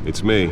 It's me.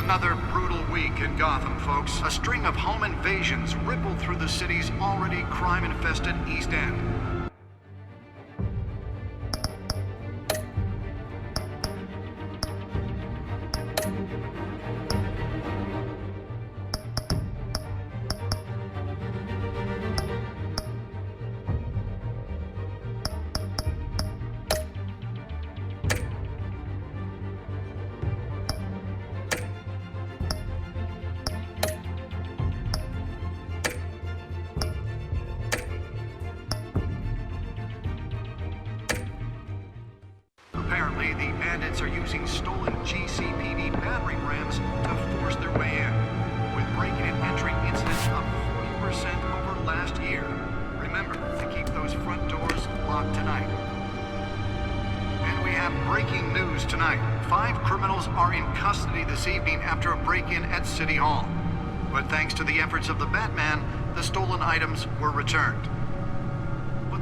Another brutal week in Gotham, folks. A string of home invasions rippled through the city's already crime-infested East End. Apparently, the bandits are using stolen GCPD battering rams to force their way in, with breaking and entering incidents up 40% over last year. Remember to keep those front doors locked tonight. And we have breaking news tonight. 5 criminals are in custody this evening after a break-in at City Hall. But thanks to the efforts of the Batman, the stolen items were returned.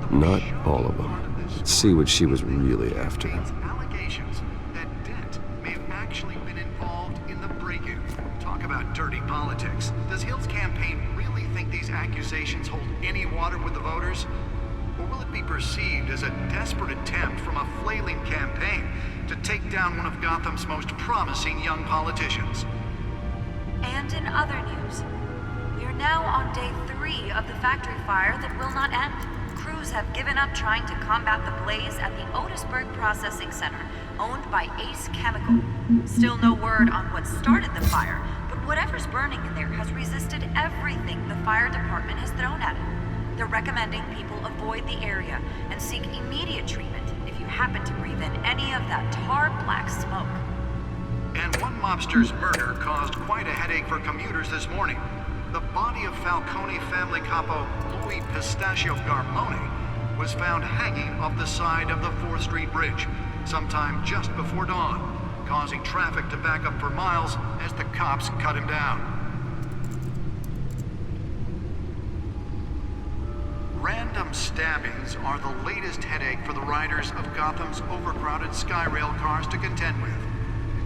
Not all of them. Let's see what she was really after. Allegations that Dent may have actually been involved in the break-in. Talk about dirty politics. Does Hill's campaign really think these accusations hold any water with the voters? Or will it be perceived as a desperate attempt from a flailing campaign to take down one of Gotham's most promising young politicians? And in other news, we are now on day 3 of the factory fire that will not end. Crews have given up trying to combat the blaze at the Otisburg Processing Center, owned by Ace Chemical. Still no word on what started the fire, but whatever's burning in there has resisted everything the fire department has thrown at it. They're recommending people avoid the area and seek immediate treatment if you happen to breathe in any of that tar black smoke. And one mobster's murder caused quite a headache for commuters this morning. The body of Falcone family capo Louis Pistachio Garmone was found hanging off the side of the 4th Street Bridge sometime just before dawn, causing traffic to back up for miles as the cops cut him down. Random stabbings are the latest headache for the riders of Gotham's overcrowded Skyrail cars to contend with.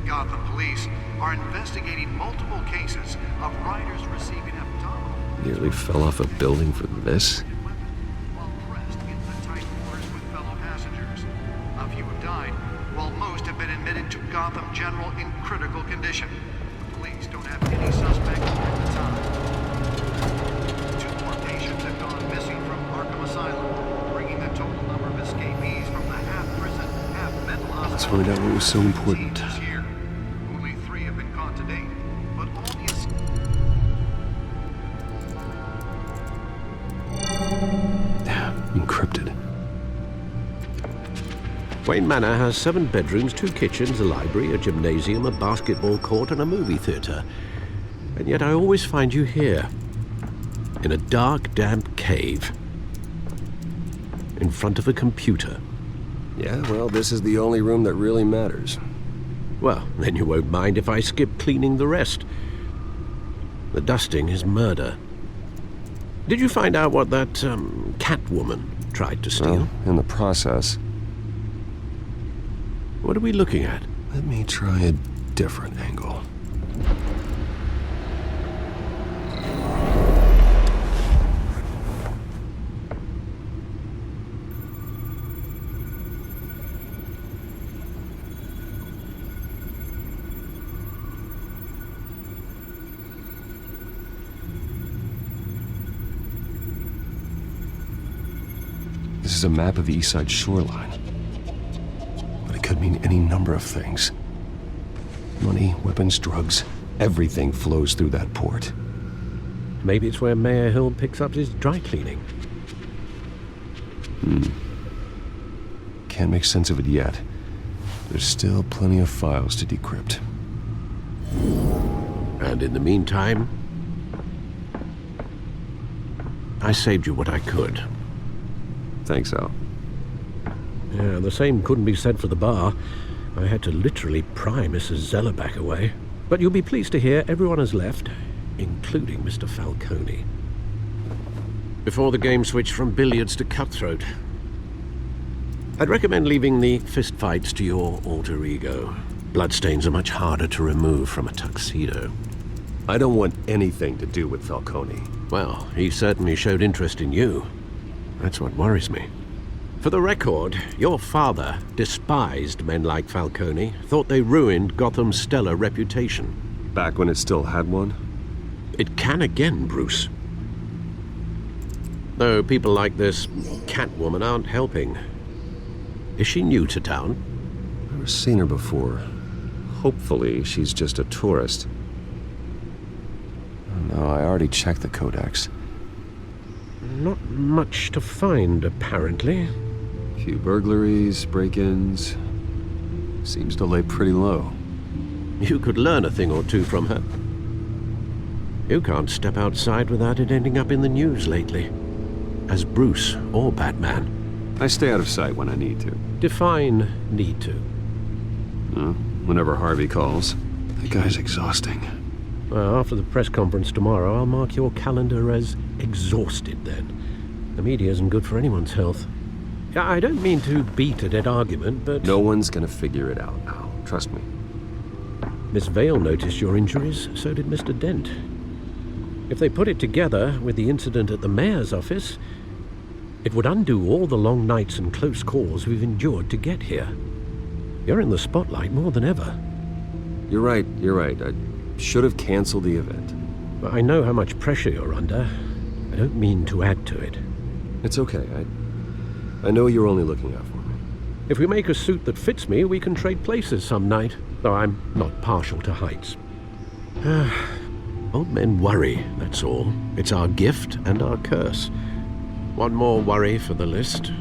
Gotham police are investigating multiple cases of riders receiving abdominal... Nearly fell off a building for this? ...while pressed into the tight quarters with fellow passengers. A few have died, while most have been admitted to Gotham General in critical condition. The police don't have any suspects at the time. 2 more patients have gone missing from Arkham Asylum, bringing the total number of escapees from the half-prison, half-mental hospital... Let's find out what was so important. ...this year. Only 3 have been caught to date, but all the... Encrypted. Wayne Manor has 7 bedrooms, 2 kitchens, a library, a gymnasium, a basketball court, and a movie theater. And yet I always find you here, in a dark, damp cave, in front of a computer. Yeah, well, this is the only room that really matters. Well, then you won't mind if I skip cleaning the rest. The dusting is murder. Did you find out what that, Catwoman tried to steal? Well, in the process. What are we looking at? Let me try a different angle. This is a map of the East Side shoreline. But it could mean any number of things. Money, weapons, drugs, everything flows through that port. Maybe it's where Mayor Hill picks up his dry cleaning. Can't make sense of it yet. There's still plenty of files to decrypt. And in the meantime, I saved you what I could. Thanks, Al. Yeah, the same couldn't be said for the bar. I had to literally pry Mrs. Zeller back away. But you'll be pleased to hear everyone has left, including Mr. Falcone. Before the game switched from billiards to cutthroat. I'd recommend leaving the fistfights to your alter ego. Bloodstains are much harder to remove from a tuxedo. I don't want anything to do with Falcone. Well, he certainly showed interest in you. That's what worries me. For the record, your father despised men like Falcone, thought they ruined Gotham's stellar reputation. Back when it still had one? It can again, Bruce. Though people like this Catwoman aren't helping. Is she new to town? Never seen her before. Hopefully, she's just a tourist. Oh, no, I already checked the codex. Not much to find, apparently. Few burglaries, break-ins. Seems to lay pretty low. You could learn a thing or two from her. You can't step outside without it ending up in the news lately. As Bruce or Batman. I stay out of sight when I need to. Define need to. Whenever Harvey calls. That guy's exhausting. Well, after the press conference tomorrow, I'll mark your calendar as exhausted then. The media isn't good for anyone's health. I don't mean to beat a dead argument, but... No one's gonna figure it out now. Trust me. Miss Vale noticed your injuries, so did Mr. Dent. If they put it together with the incident at the mayor's office, it would undo all the long nights and close calls we've endured to get here. You're in the spotlight more than ever. You're right. I should have canceled the event. I know how much pressure you're under. I don't mean to add to it. It's okay. I know you're only looking out for me. If we make a suit that fits me, we can trade places some night, though I'm not partial to heights. Old men worry, that's all. It's our gift and our curse. One more worry for the list.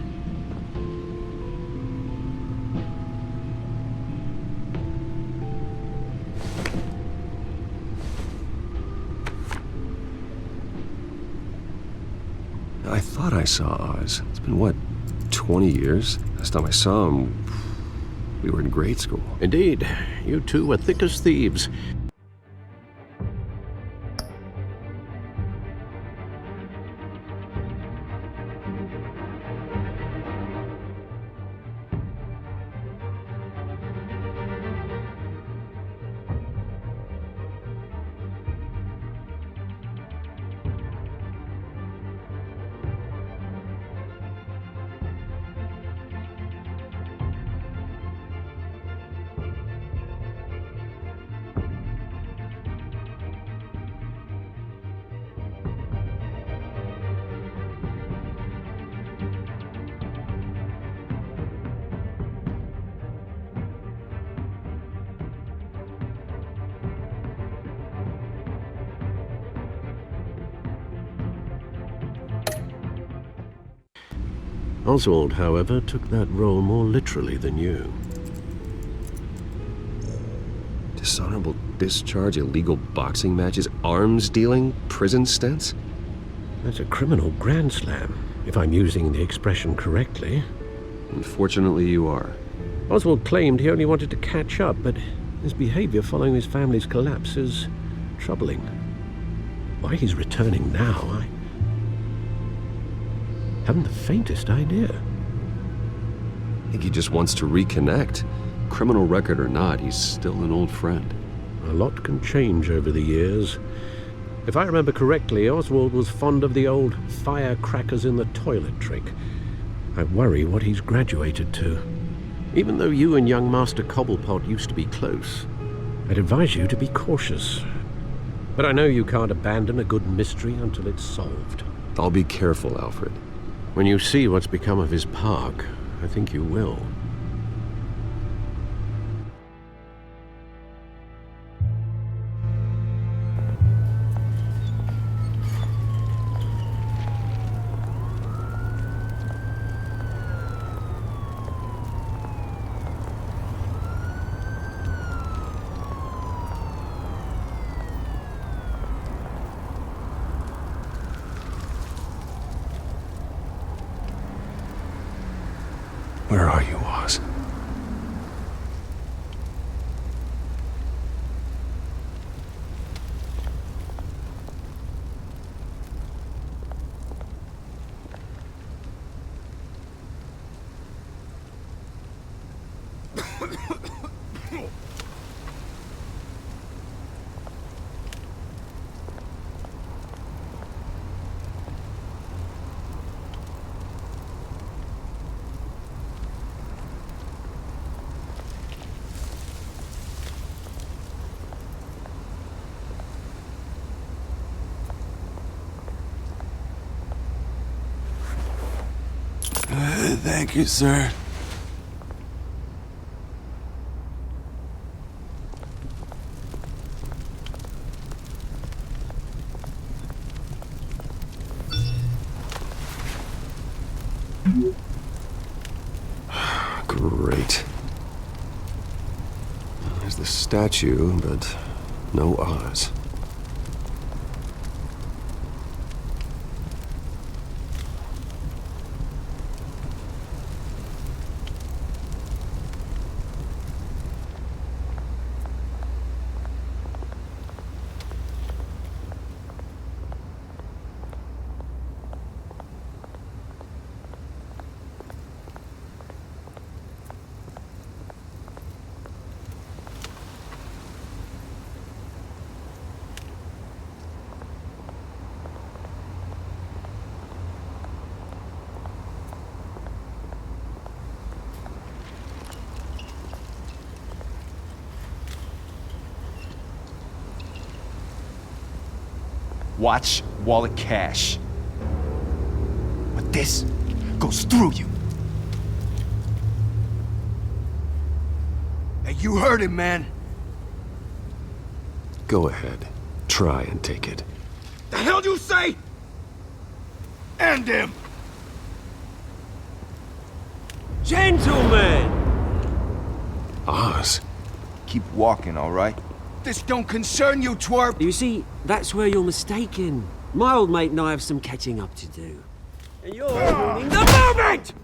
I thought I saw Oz. It's been, what, 20 years? Last time I saw him, we were in grade school. Indeed. You two were thick as thieves. Oswald, however, took that role more literally than you. Dishonorable discharge, illegal boxing matches, arms dealing, prison stints? That's a criminal grand slam, if I'm using the expression correctly. Unfortunately, you are. Oswald claimed he only wanted to catch up, but his behavior following his family's collapse is troubling. Why he's returning now, I haven't the faintest idea. I think he just wants to reconnect. Criminal record or not, he's still an old friend. A lot can change over the years. If I remember correctly, Oswald was fond of the old firecrackers in the toilet trick. I worry what he's graduated to. Even though you and young Master Cobblepot used to be close, I'd advise you to be cautious. But I know you can't abandon a good mystery until it's solved. I'll be careful, Alfred. When you see what's become of his park, I think you will. Where are you, Oz? Thank you, sir. Great. There's the statue, but no Oz. Watch wallet cash. But this goes through you. Hey, you heard him, man. Go ahead. Try and take it. The hell you say? End him! Gentlemen! Oz? Keep walking, all right? This don't concern you, twerp! You see, that's where you're mistaken. My old mate and I have some catching up to do. And you're ruining the moment!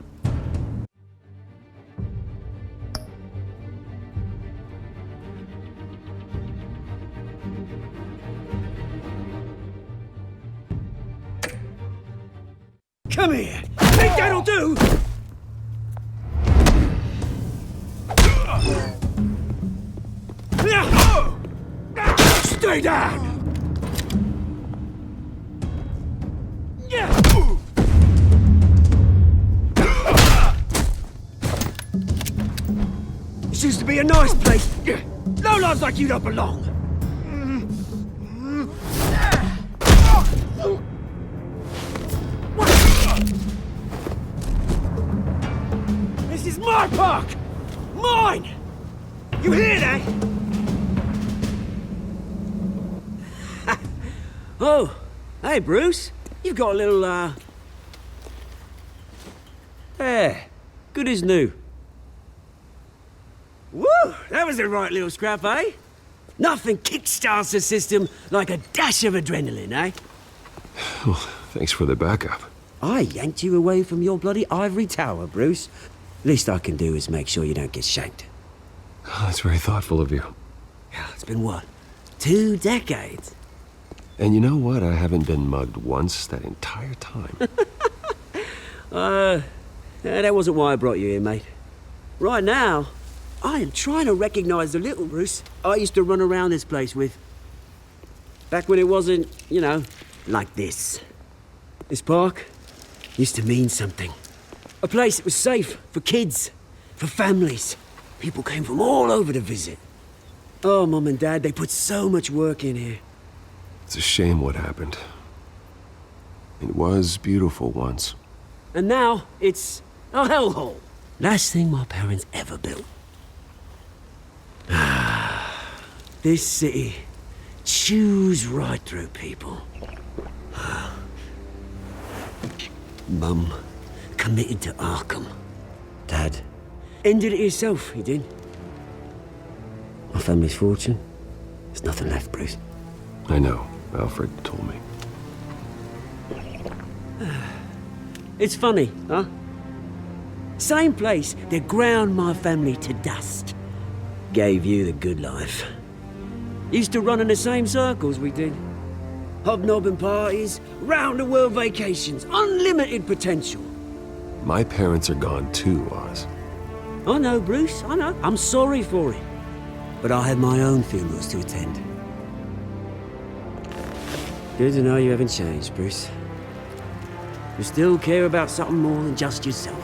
Come here! Think that'll do? Stay down! This used to be a nice place. No lives like you don't belong. This is my park! Mine! You hear that? Oh, hey, Bruce. You've got a little, There. Good as new. Woo! That was a right little scrap, eh? Nothing kickstarts the system like a dash of adrenaline, eh? Well, thanks for the backup. I yanked you away from your bloody ivory tower, Bruce. Least I can do is make sure you don't get shanked. Oh, that's very thoughtful of you. Yeah, it's been what? 2 decades? And you know what? I haven't been mugged once that entire time. That wasn't why I brought you here, mate. Right now, I am trying to recognize the little Bruce I used to run around this place with. Back when it wasn't, you know, like this. This park used to mean something. A place that was safe for kids, for families. People came from all over to visit. Oh, Mum and Dad, they put so much work in here. It's a shame what happened. It was beautiful once. And now, it's a hellhole. Last thing my parents ever built. This city chews right through people. Mum committed to Arkham. Dad ended it himself, he did. My family's fortune, there's nothing left, Bruce. I know. Alfred told me. It's funny, huh? Same place that ground my family to dust. Gave you the good life. Used to run in the same circles we did. Hobnobbing parties, round-the-world vacations, unlimited potential. My parents are gone too, Oz. I know, Bruce, I know. I'm sorry for it. But I had my own funerals to attend. Good to know you haven't changed, Bruce. You still care about something more than just yourself.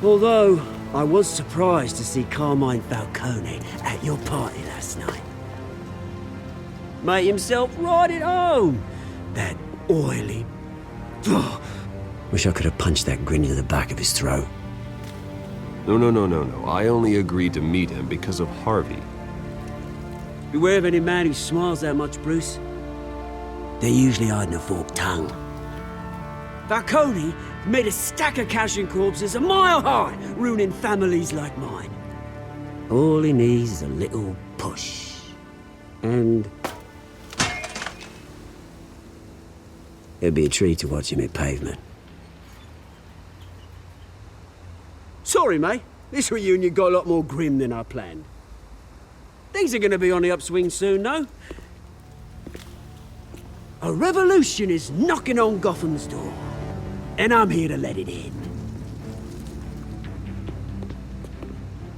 Although, I was surprised to see Carmine Falcone at your party last night. Made himself right at home. That oily... Ugh. Wish I could have punched that grin into the back of his throat. No. I only agreed to meet him because of Harvey. Beware of any man who smiles that much, Bruce. They're usually hiding a forked tongue. Falcone made a stack of cash and corpses a mile high, ruining families like mine. All he needs is a little push. And... it'd be a treat to watch him hit pavement. Sorry, mate. This reunion got a lot more grim than I planned. Things are gonna be on the upswing soon, though. A revolution is knocking on Gotham's door. And I'm here to let it in.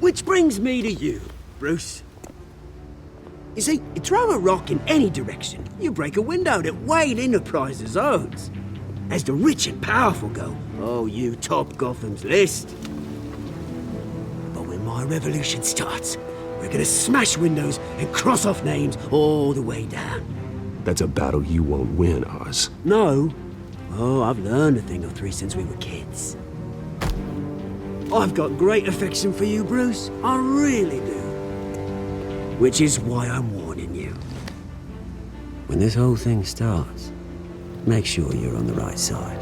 Which brings me to you, Bruce. You see, you throw a rock in any direction, you break a window that Wayne Enterprises owns. As the rich and powerful go, oh, you top Gotham's list. But when my revolution starts, we're gonna smash windows and cross off names all the way down. That's a battle you won't win, Oz. No. Oh, I've learned a thing or three since we were kids. I've got great affection for you, Bruce. I really do. Which is why I'm warning you. When this whole thing starts, make sure you're on the right side.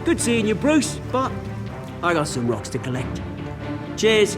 Good seeing you, Bruce, but I got some rocks to collect. Cheers.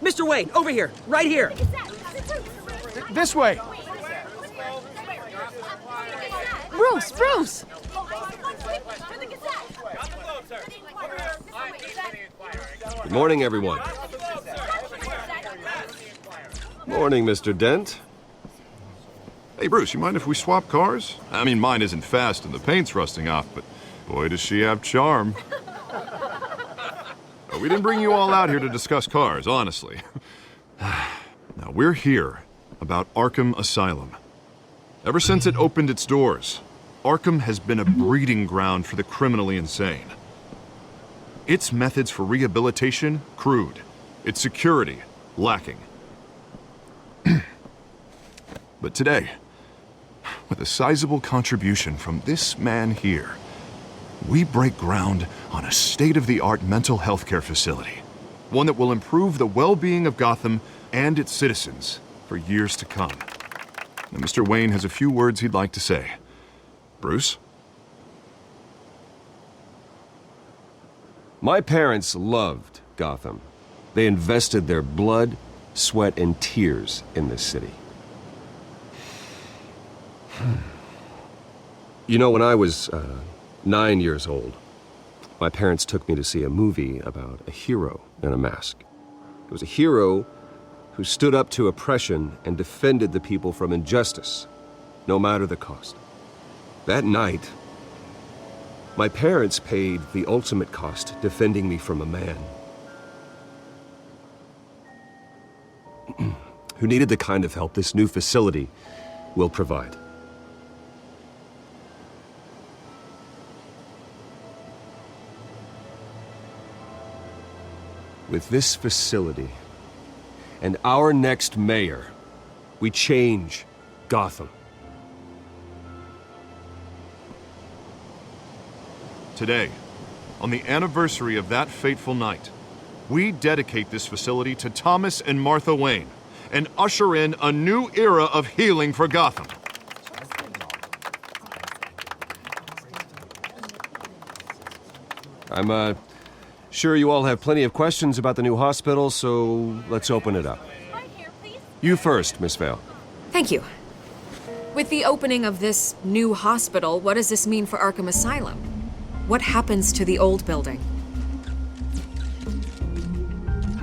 Mr. Wayne, over here, right here. This way! Bruce! Good morning, everyone. Morning, Mr. Dent. Hey, Bruce, you mind if we swap cars? I mean, mine isn't fast and the paint's rusting off, but boy, does she have charm. We didn't bring you all out here to discuss cars, honestly. Now, we're here about Arkham Asylum. Ever since it opened its doors, Arkham has been a breeding ground for the criminally insane. Its methods for rehabilitation, crude. Its security, lacking. But today, with a sizable contribution from this man here, we break ground on a state-of-the-art mental health care facility. One that will improve the well-being of Gotham and its citizens for years to come. Now, Mr. Wayne has a few words he'd like to say. Bruce? My parents loved Gotham. They invested their blood, sweat, and tears in this city. You know, when I was 9 years old, my parents took me to see a movie about a hero in a mask. It was a hero who stood up to oppression and defended the people from injustice, no matter the cost. That night, my parents paid the ultimate cost defending me from a man. who needed the kind of help this new facility will provide. With this facility and our next mayor, we change Gotham. Today, on the anniversary of that fateful night, we dedicate this facility to Thomas and Martha Wayne and usher in a new era of healing for Gotham. I'm sure you all have plenty of questions about the new hospital, so let's open it up. You first, Miss Vale. Thank you. With the opening of this new hospital, what does this mean for Arkham Asylum? What happens to the old building?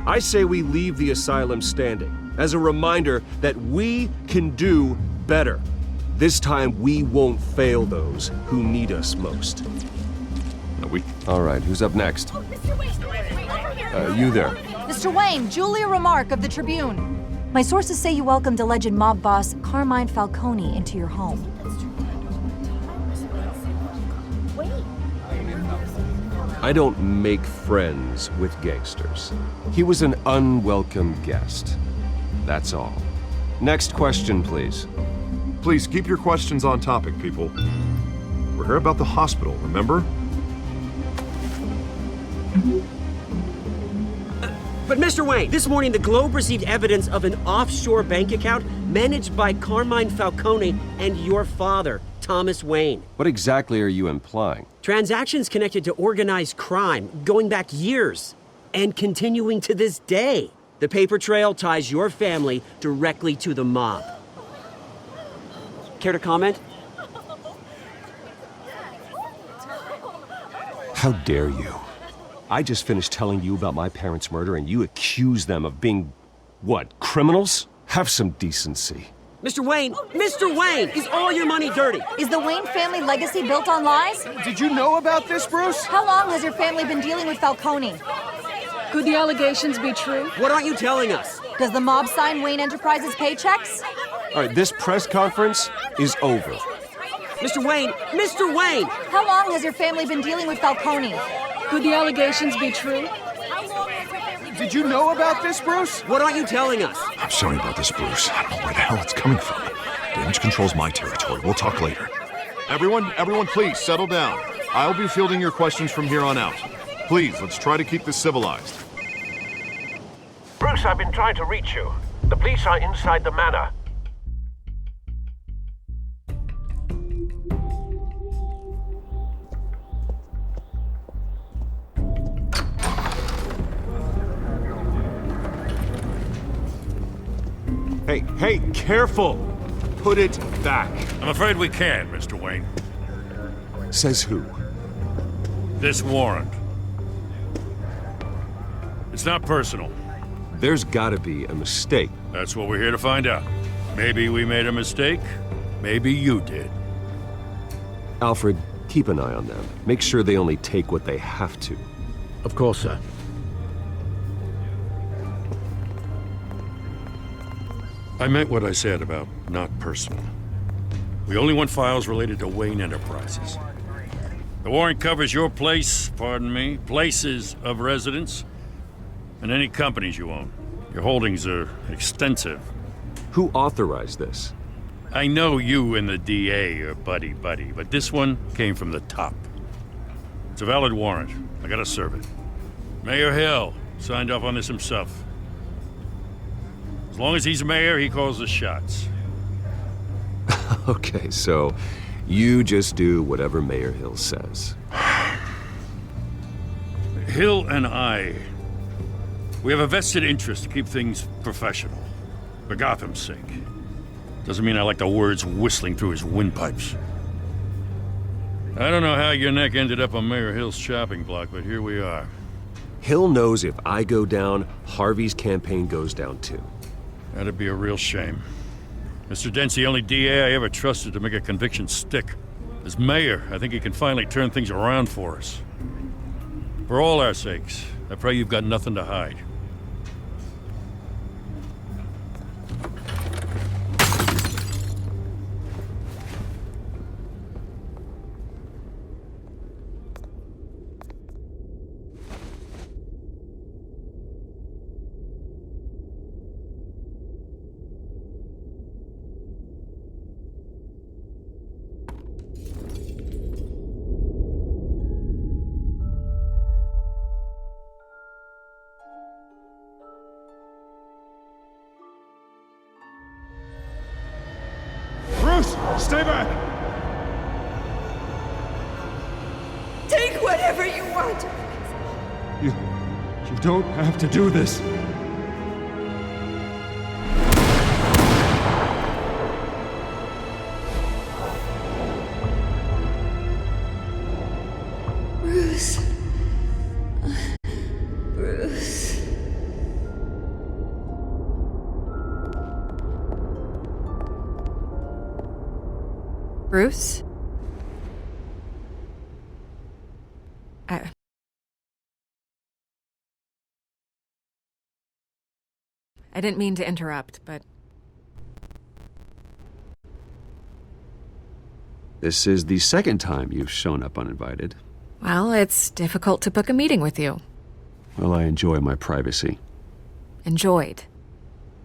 I say we leave the asylum standing as a reminder that we can do better. This time we won't fail those who need us most. All right, who's up next? You there. Mr. Wayne, Julia Remark of the Tribune. My sources say you welcomed alleged mob boss Carmine Falcone into your home. I don't make friends with gangsters. He was an unwelcome guest. That's all. Next question, please. Please keep your questions on topic, people. We're here about the hospital, remember? But Mr. Wayne, this morning the Globe received evidence of an offshore bank account managed by Carmine Falcone and your father, Thomas Wayne. What exactly are you implying? Transactions connected to organized crime going back years and continuing to this day. The paper trail ties your family directly to the mob. Care to comment? How dare you? I just finished telling you about my parents' murder and you accuse them of being, what, criminals? Have some decency. Mr. Wayne, is all your money dirty? Is the Wayne family legacy built on lies? Did you know about this, Bruce? How long has your family been dealing with Falcone? Could the allegations be true? What aren't you telling us? Does the mob sign Wayne Enterprises paychecks? All right, this press conference is over. Mr. Wayne! How long has your family been dealing with Falcone? Could the allegations be true? Did you know about this, Bruce? What aren't you telling us? I'm sorry about this, Bruce. I don't know where the hell it's coming from. Damage control's my territory. We'll talk later. Everyone, please settle down. I'll be fielding your questions from here on out. Please, let's try to keep this civilized. Bruce, I've been trying to reach you. The police are inside the manor. Hey, careful! Put it back. I'm afraid we can't, Mr. Wayne. Says who? This warrant. It's not personal. There's gotta be a mistake. That's what we're here to find out. Maybe we made a mistake. Maybe you did. Alfred, keep an eye on them. Make sure they only take what they have to. Of course, sir. I meant what I said about not personal. We only want files related to Wayne Enterprises. The warrant covers your places of residence, and any companies you own. Your holdings are extensive. Who authorized this? I know you and the DA are buddy-buddy, but this one came from the top. It's a valid warrant. I gotta serve it. Mayor Hill signed off on this himself. As long as he's mayor, he calls the shots. Okay, so you just do whatever Mayor Hill says. Hill and I, we have a vested interest to keep things professional. For Gotham's sake. Doesn't mean I like the words whistling through his windpipes. I don't know how your neck ended up on Mayor Hill's chopping block, but here we are. Hill knows if I go down, Harvey's campaign goes down too. That'd be a real shame. Mr. Dent's the only DA I ever trusted to make a conviction stick. As mayor, I think he can finally turn things around for us. For all our sakes, I pray you've got nothing to hide. whatever you want. You don't have to do this. Bruce. Bruce. Bruce? I didn't mean to interrupt, but This is the second time you've shown up uninvited. well, it's difficult to book a meeting with you. Well, I enjoy my privacy. Enjoyed.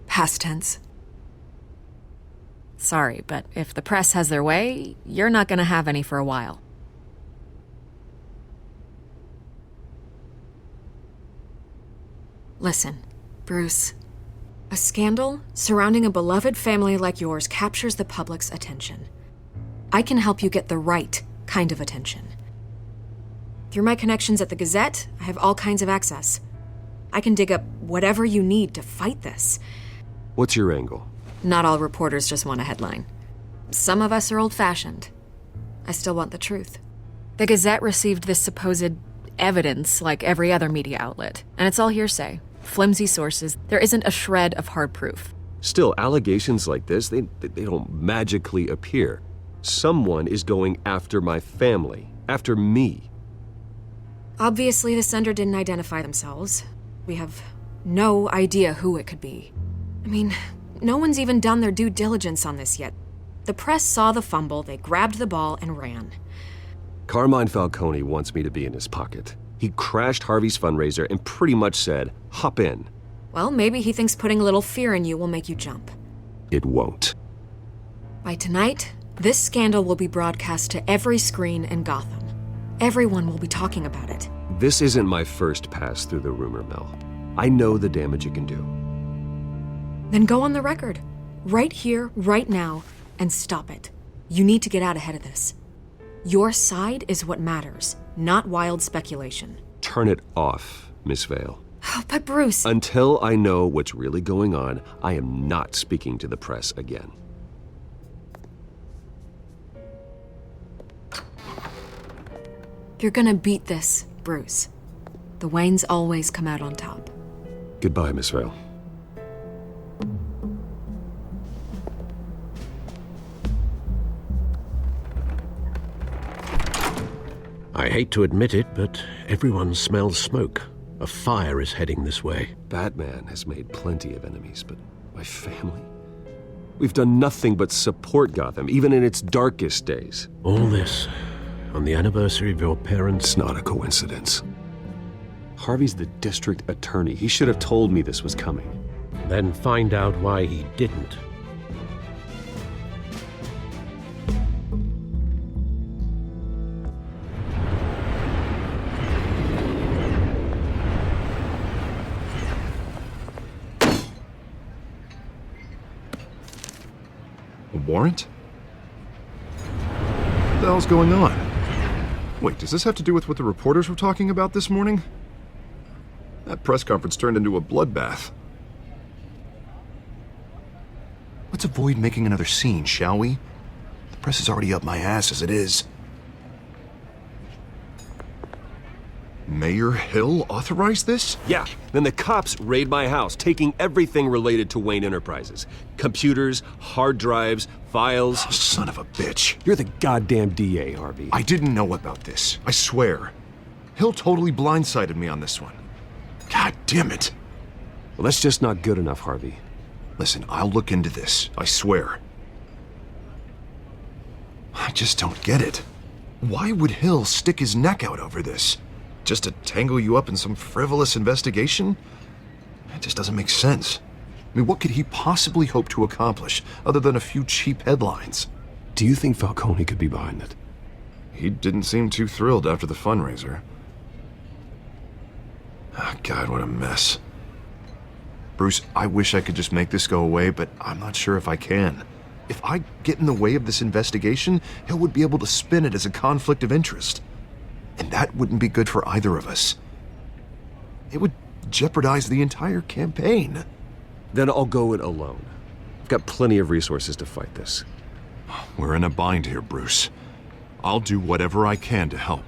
Past tense. Sorry, but if the press has their way, you're not gonna have any for a while. Listen, Bruce. A scandal surrounding a beloved family like yours captures the public's attention. I can help you get the right kind of attention. Through my connections at the Gazette, I have all kinds of access. I can dig up whatever you need to fight this. What's your angle? Not all reporters just want a headline. Some of us are old-fashioned. I still want the truth. The Gazette received this supposed evidence like every other media outlet, and it's all hearsay. Flimsy sources. There isn't a shred of hard proof. Still, allegations like this, they don't magically appear. Someone is going after my family, after me. Obviously, the sender didn't identify themselves. We have no idea who it could be. I mean, no one's even done their due diligence on this yet. The press saw the fumble, they grabbed the ball and ran. Carmine Falcone wants me to be in his pocket. He crashed Harvey's fundraiser and pretty much said, hop in. Well, maybe he thinks putting a little fear in you will make you jump. It won't. By tonight, this scandal will be broadcast to every screen in Gotham. Everyone will be talking about it. This isn't my first pass through the rumor mill. I know the damage it can do. Then go on the record. Right here, right now, and stop it. You need to get out ahead of this. Your side is what matters, not wild speculation. Turn it off, Miss Vale. Oh, but Bruce... Until I know what's really going on, I am not speaking to the press again. You're gonna beat this, Bruce. The Waynes always come out on top. Goodbye, Miss Vale. I hate to admit it, but everyone smells smoke. A fire is heading this way. Batman has made plenty of enemies, but my family? We've done nothing but support Gotham, even in its darkest days. All this on the anniversary of your parents'... It's not a coincidence. Harvey's the district attorney. He should have told me this was coming. Then find out why he didn't. A warrant? What the hell's going on? Wait, does this have to do with what the reporters were talking about this morning? That press conference turned into a bloodbath. Let's avoid making another scene, shall we? The press is already up my ass as it is. Mayor Hill authorized this? Yeah, then the cops raid my house, taking everything related to Wayne Enterprises. Computers, hard drives, files. Oh, son of a bitch. You're the goddamn DA, Harvey. I didn't know about this, I swear. Hill totally blindsided me on this one. God damn it. Well, that's just not good enough, Harvey. Listen, I'll look into this, I swear. I just don't get it. Why would Hill stick his neck out over this? Just to tangle you up in some frivolous investigation? It just doesn't make sense. I mean, what could he possibly hope to accomplish other than a few cheap headlines? Do you think Falcone could be behind it? He didn't seem too thrilled after the fundraiser. Oh, God, what a mess. Bruce, I wish I could just make this go away, but I'm not sure if I can. If I get in the way of this investigation, Hill would be able to spin it as a conflict of interest. And that wouldn't be good for either of us. It would jeopardize the entire campaign. Then I'll go it alone. I've got plenty of resources to fight this. We're in a bind here, Bruce. I'll do whatever I can to help.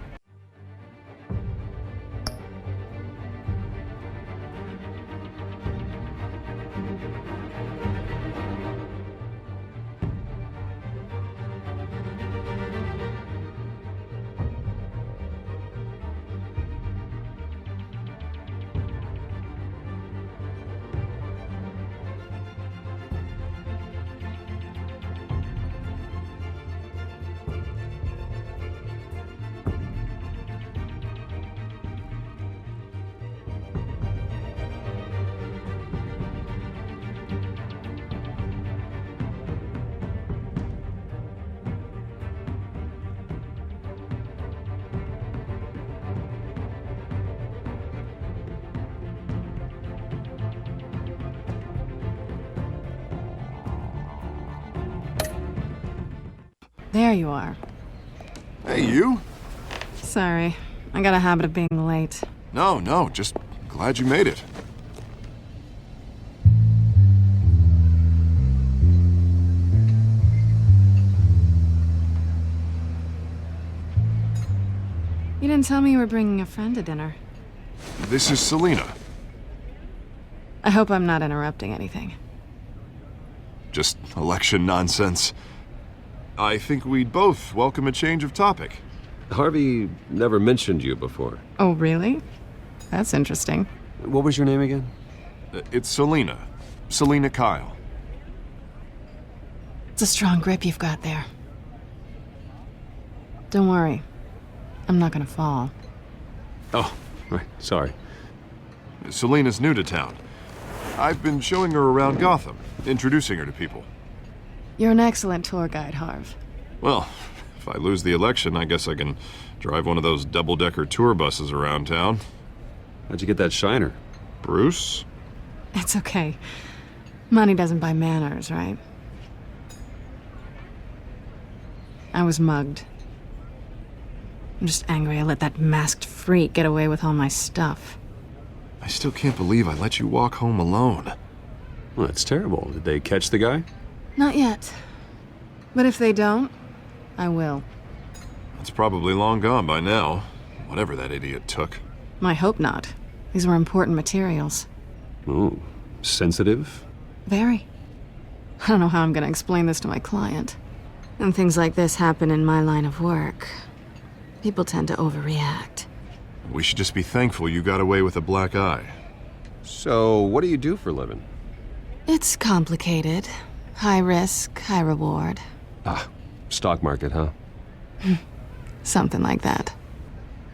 There you are. Hey, you? Sorry, I got a habit of being late. No, just glad you made it. You didn't tell me you were bringing a friend to dinner. This is Selina. I hope I'm not interrupting anything. Just election nonsense. I think we'd both welcome a change of topic. Harvey never mentioned you before. Oh, really? That's interesting. What was your name again? It's Selina. Selina Kyle. It's a strong grip you've got there. Don't worry. I'm not gonna fall. Oh, right. Sorry. Selina's new to town. I've been showing her around Gotham, introducing her to people. You're an excellent tour guide, Harv. Well, if I lose the election, I guess I can drive one of those double-decker tour buses around town. How'd you get that shiner? Bruce? It's okay. Money doesn't buy manners, right? I was mugged. I'm just angry I let that masked freak get away with all my stuff. I still can't believe I let you walk home alone. Well, that's terrible. Did they catch the guy? Not yet. But if they don't, I will. It's probably long gone by now, whatever that idiot took. I hope not. These were important materials. Ooh, sensitive? Very. I don't know how I'm gonna explain this to my client. And things like this happen in my line of work. People tend to overreact. We should just be thankful you got away with a black eye. So, what do you do for a living? It's complicated. High risk, high reward. Ah, stock market, huh? Something like that.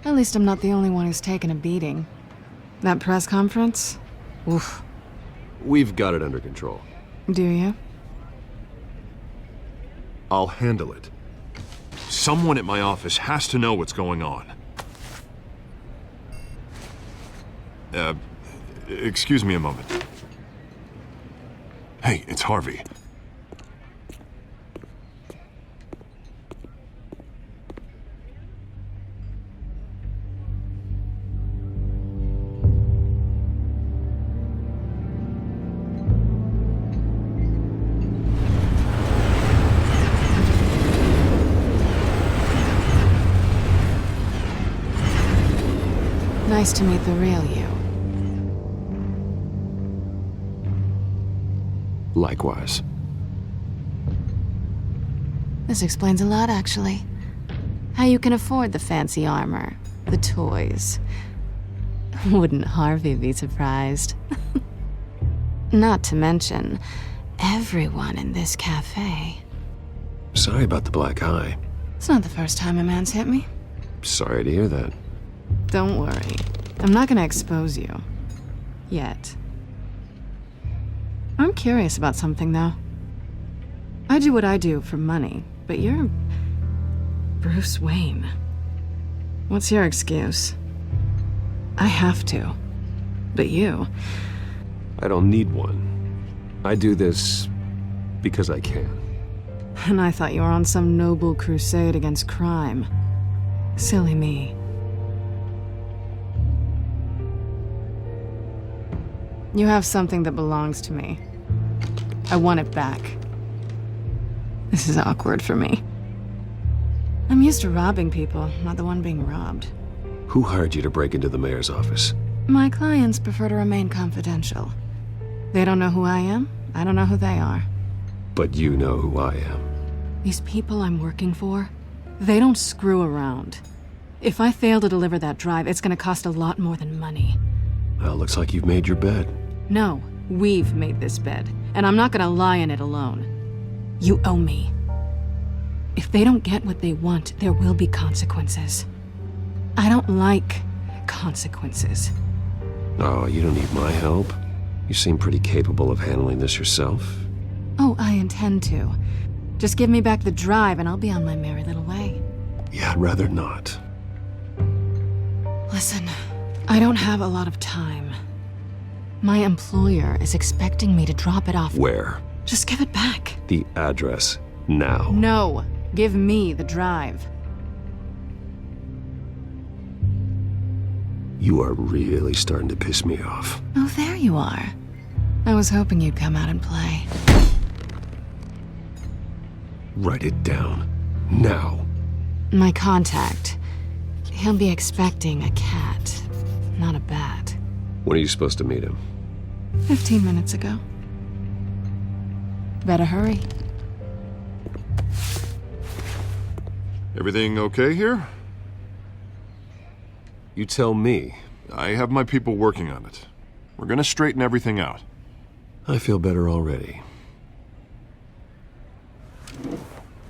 At least I'm not the only one who's taken a beating. That press conference? Oof. We've got it under control. Do you? I'll handle it. Someone at my office has to know what's going on. Excuse me a moment. Hey, it's Harvey. Nice to meet the real you. Likewise. This explains a lot, actually. How you can afford the fancy armor, the toys. Wouldn't Harvey be surprised? Not to mention, everyone in this cafe. Sorry about the black eye. It's not the first time a man's hit me. Sorry to hear that. Don't worry. I'm not gonna expose you. Yet. I'm curious about something, though. I do what I do for money, but you're Bruce Wayne. What's your excuse? I have to. But you... I don't need one. I do this because I can. And I thought you were on some noble crusade against crime. Silly me. You have something that belongs to me. I want it back. This is awkward for me. I'm used to robbing people, not the one being robbed. Who hired you to break into the mayor's office? My clients prefer to remain confidential. They don't know who I am. I don't know who they are. But you know who I am. These people I'm working for, they don't screw around. If I fail to deliver that drive, it's gonna cost a lot more than money. Well, looks like you've made your bed. No, we've made this bed, and I'm not gonna lie in it alone. You owe me. If they don't get what they want, there will be consequences. I don't like consequences. Oh, you don't need my help. You seem pretty capable of handling this yourself. Oh, I intend to. Just give me back the drive and I'll be on my merry little way. Yeah, I'd rather not. Listen, I don't have a lot of time. My employer is expecting me to drop it off. Where? Just give it back. The address, now. No, give me the drive. You are really starting to piss me off. Oh, there you are. I was hoping you'd come out and play. Write it down. Now. My contact. He'll be expecting a cat, not a bat. When are you supposed to meet him? 15 minutes ago. Better hurry. Everything okay here? You tell me. I have my people working on it. We're gonna straighten everything out. I feel better already.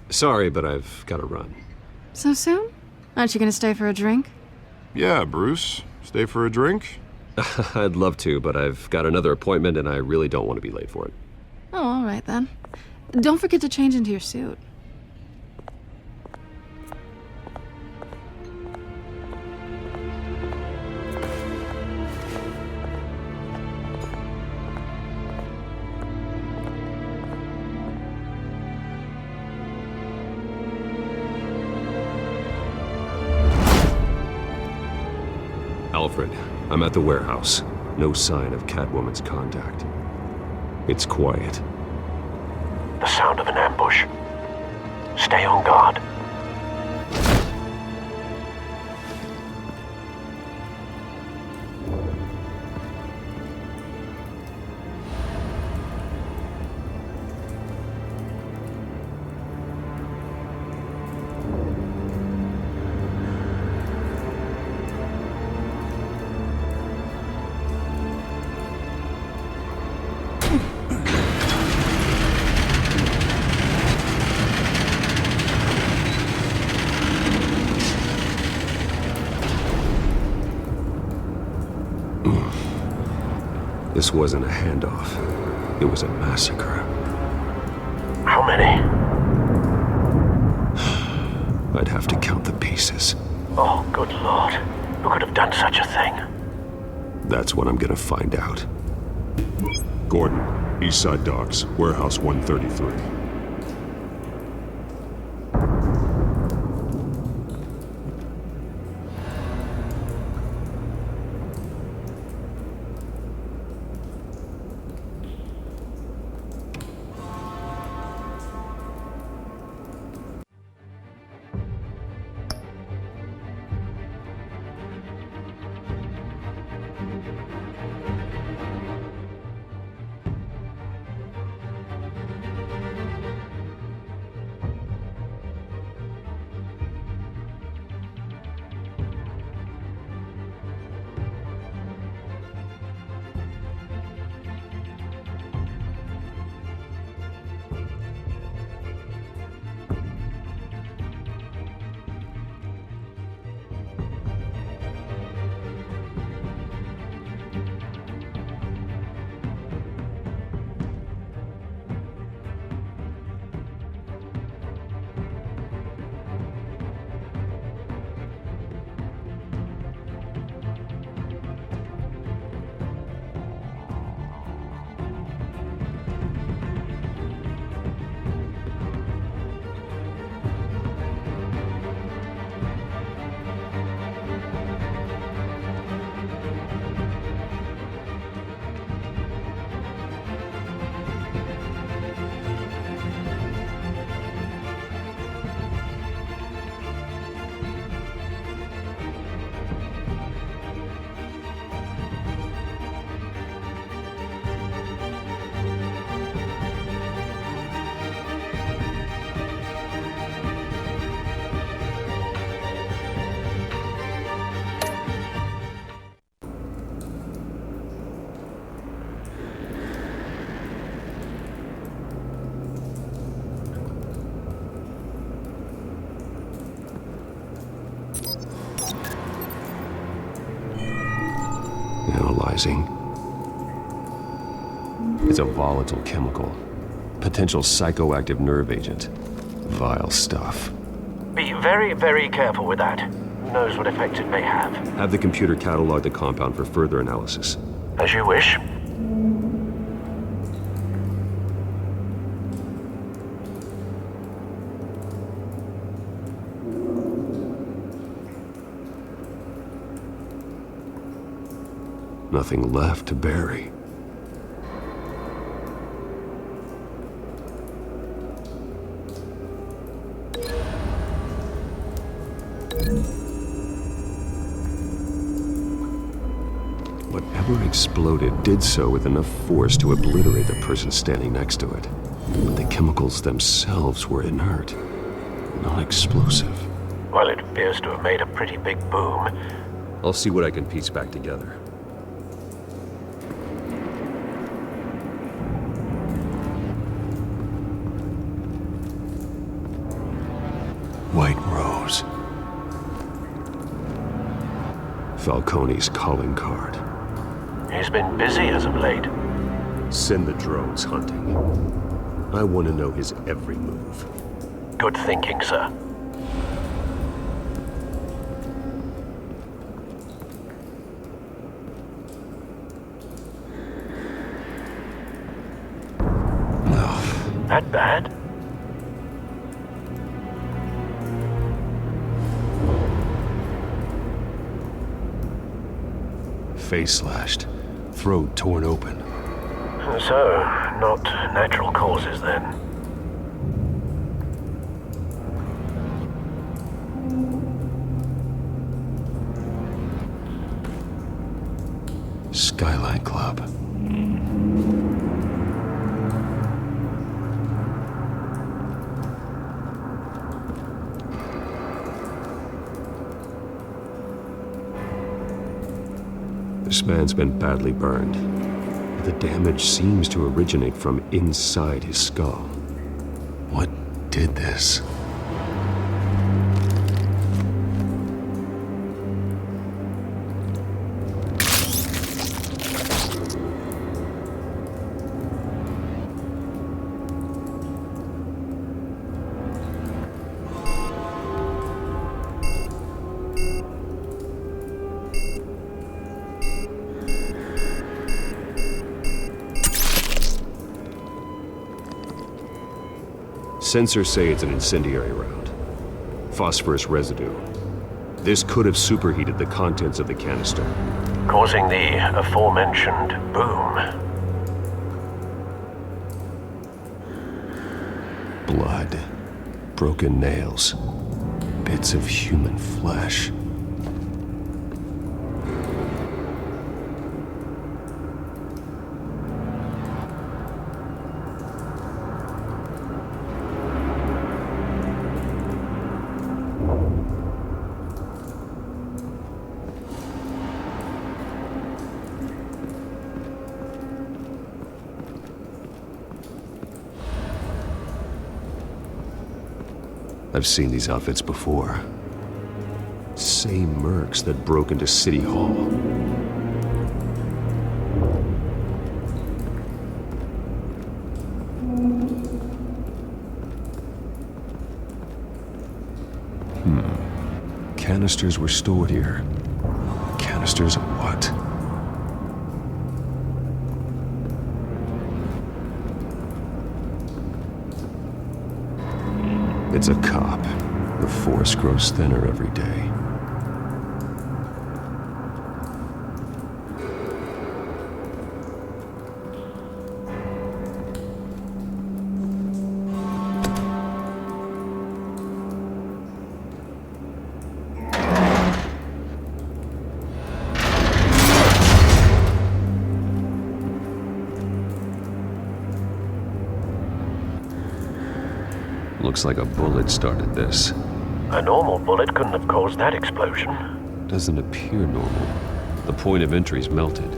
Sorry, but I've got to run. So soon? Aren't you gonna stay for a drink? Yeah, Bruce. Stay for a drink? I'd love to, but I've got another appointment and I really don't want to be late for it. Oh, all right then. Don't forget to change into your suit. Alfred, I'm at the warehouse. No sign of Catwoman's contact. It's quiet. The sound of an ambush. Stay on guard. This wasn't a handoff. It was a massacre. How many? I'd have to count the pieces. Oh, good lord. Who could have done such a thing? That's what I'm gonna find out. Gordon, Eastside Docks, Warehouse 133. Analyzing. It's a volatile chemical. Potential psychoactive nerve agent. Vile stuff. Be very, very careful with that. Who knows what effects it may have. Have the computer catalog the compound for further analysis. As you wish. Nothing left to bury. Whatever exploded did so with enough force to obliterate the person standing next to it. But the chemicals themselves were inert, not explosive. Well, it appears to have made a pretty big boom. I'll see what I can piece back together. White Rose. Falcone's calling card. He's been busy as of late. Send the drones hunting. I want to know his every move. Good thinking, sir. That bad? Face slashed, throat torn open. So, not natural causes then. Skyline Club. This man's been badly burned. The damage seems to originate from inside his skull. What did this? Sensors say it's an incendiary round. Phosphorus residue. This could have superheated the contents of the canister, causing the aforementioned boom. Blood. Broken nails. Bits of human flesh. I've seen these outfits before. Same mercs that broke into City Hall. Canisters were stored here. Canisters of what? It's a cop. The force grows thinner every day. Looks like a bullet started this. A normal bullet couldn't have caused that explosion. Doesn't appear normal. The point of entry's melted.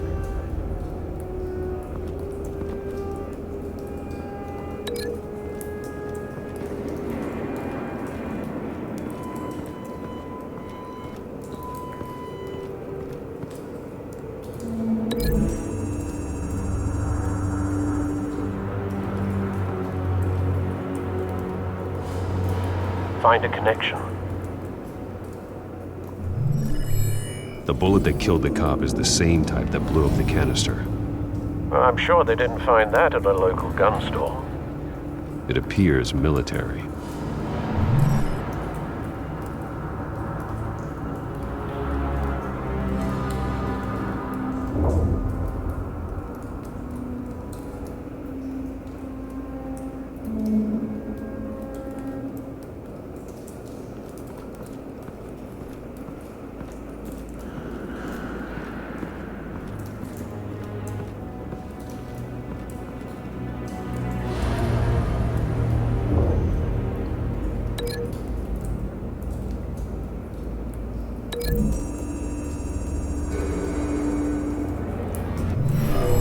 find a connection. The bullet that killed the cop is the same type that blew up the canister. Well, I'm sure they didn't find that at a local gun store. It appears military.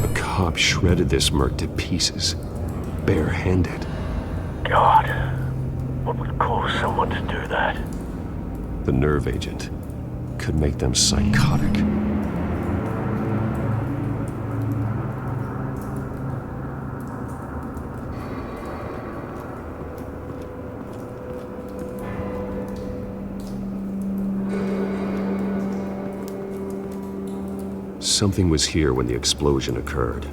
The cop shredded this merc to pieces, barehanded. God, what would cause someone to do that? The nerve agent could make them psychotic. Something was here when the explosion occurred.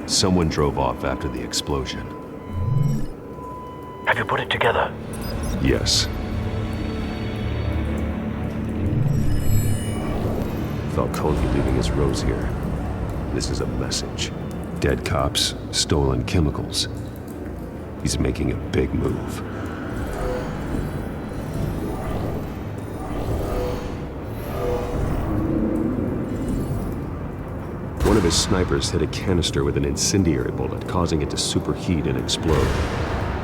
Someone drove off after the explosion. Have you put it together? Yes. Falcone leaving his rose here. This is a message. Dead cops, stolen chemicals. He's making a big move. One of his snipers hit a canister with an incendiary bullet, causing it to superheat and explode.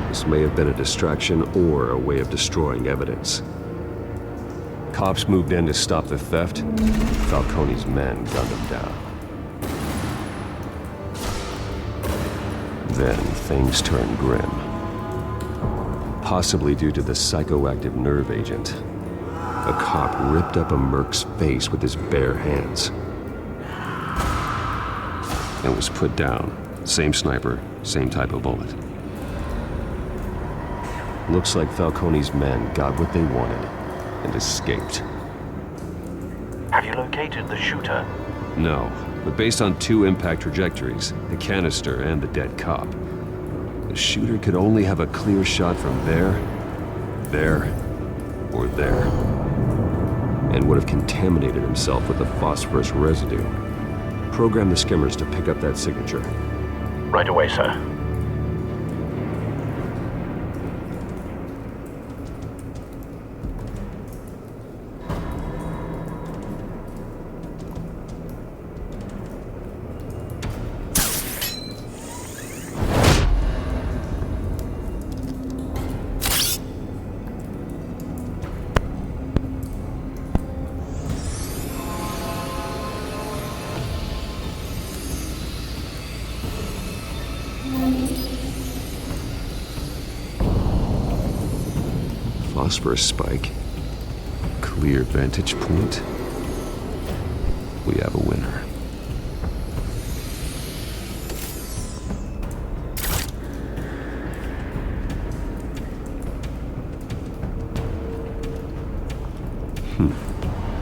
This may have been a distraction or a way of destroying evidence. Cops moved in to stop the theft. Falcone's men gunned him down. Then things turned grim. Possibly due to the psychoactive nerve agent. A cop ripped up a merc's face with his bare hands. And was put down. Same sniper, same type of bullet. Looks like Falcone's men got what they wanted and escaped. Have you located the shooter? No, but based on two impact trajectories, the canister and the dead cop, the shooter could only have a clear shot from there, or there, and would have contaminated himself with the phosphorus residue. Program the skimmers to pick up that signature. Right away, sir. Phosphorus spike. Clear vantage point. We have a winner.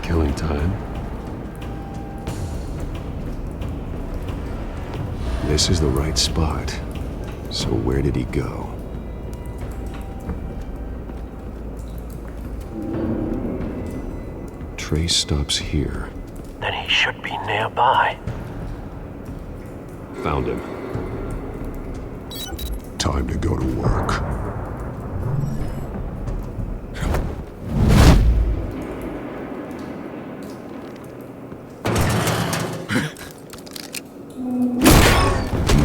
Killing time. This is the right spot. So where did he go? Trace stops here. Then he should be nearby. Found him. Time to go to work.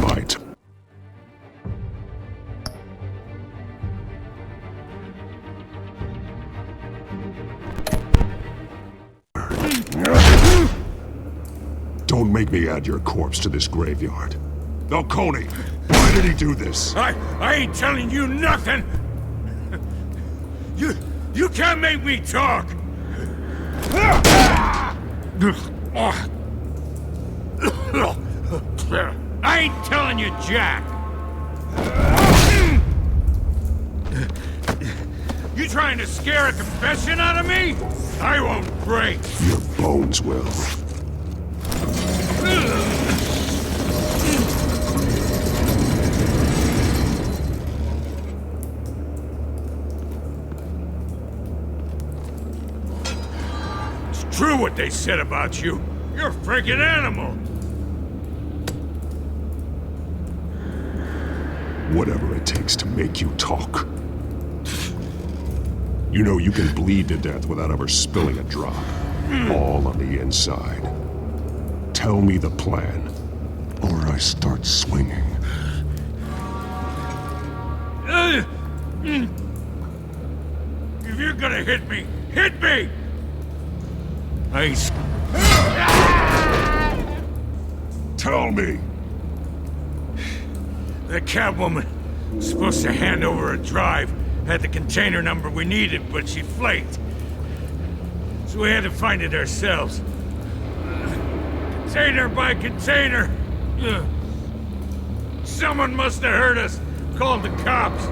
Might. make me add your corpse to this graveyard. Falcone, why did he do this? I ain't telling you nothing! You can't make me talk! I ain't telling you jack! You trying to scare a confession out of me? I won't break! Your bones will. It's true what they said about you. You're a freaking animal! Whatever it takes to make you talk. You know you can bleed to death without ever spilling a drop. All on the inside. Tell me the plan, or I start swinging. If you're gonna hit me, hit me! Tell me! The Catwoman was supposed to hand over a drive. Had the container number we needed, but she flaked. So we had to find it ourselves. Container by container. Someone must have heard us. Called the cops.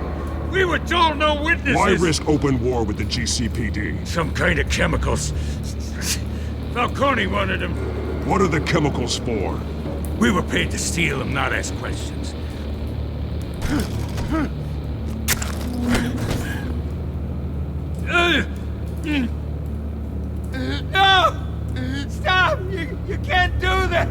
We were told no witnesses. Why risk open war with the GCPD? Some kind of chemicals. Falcone wanted them. What are the chemicals for? We were paid to steal them, not ask questions. No! Stop! You can't do that!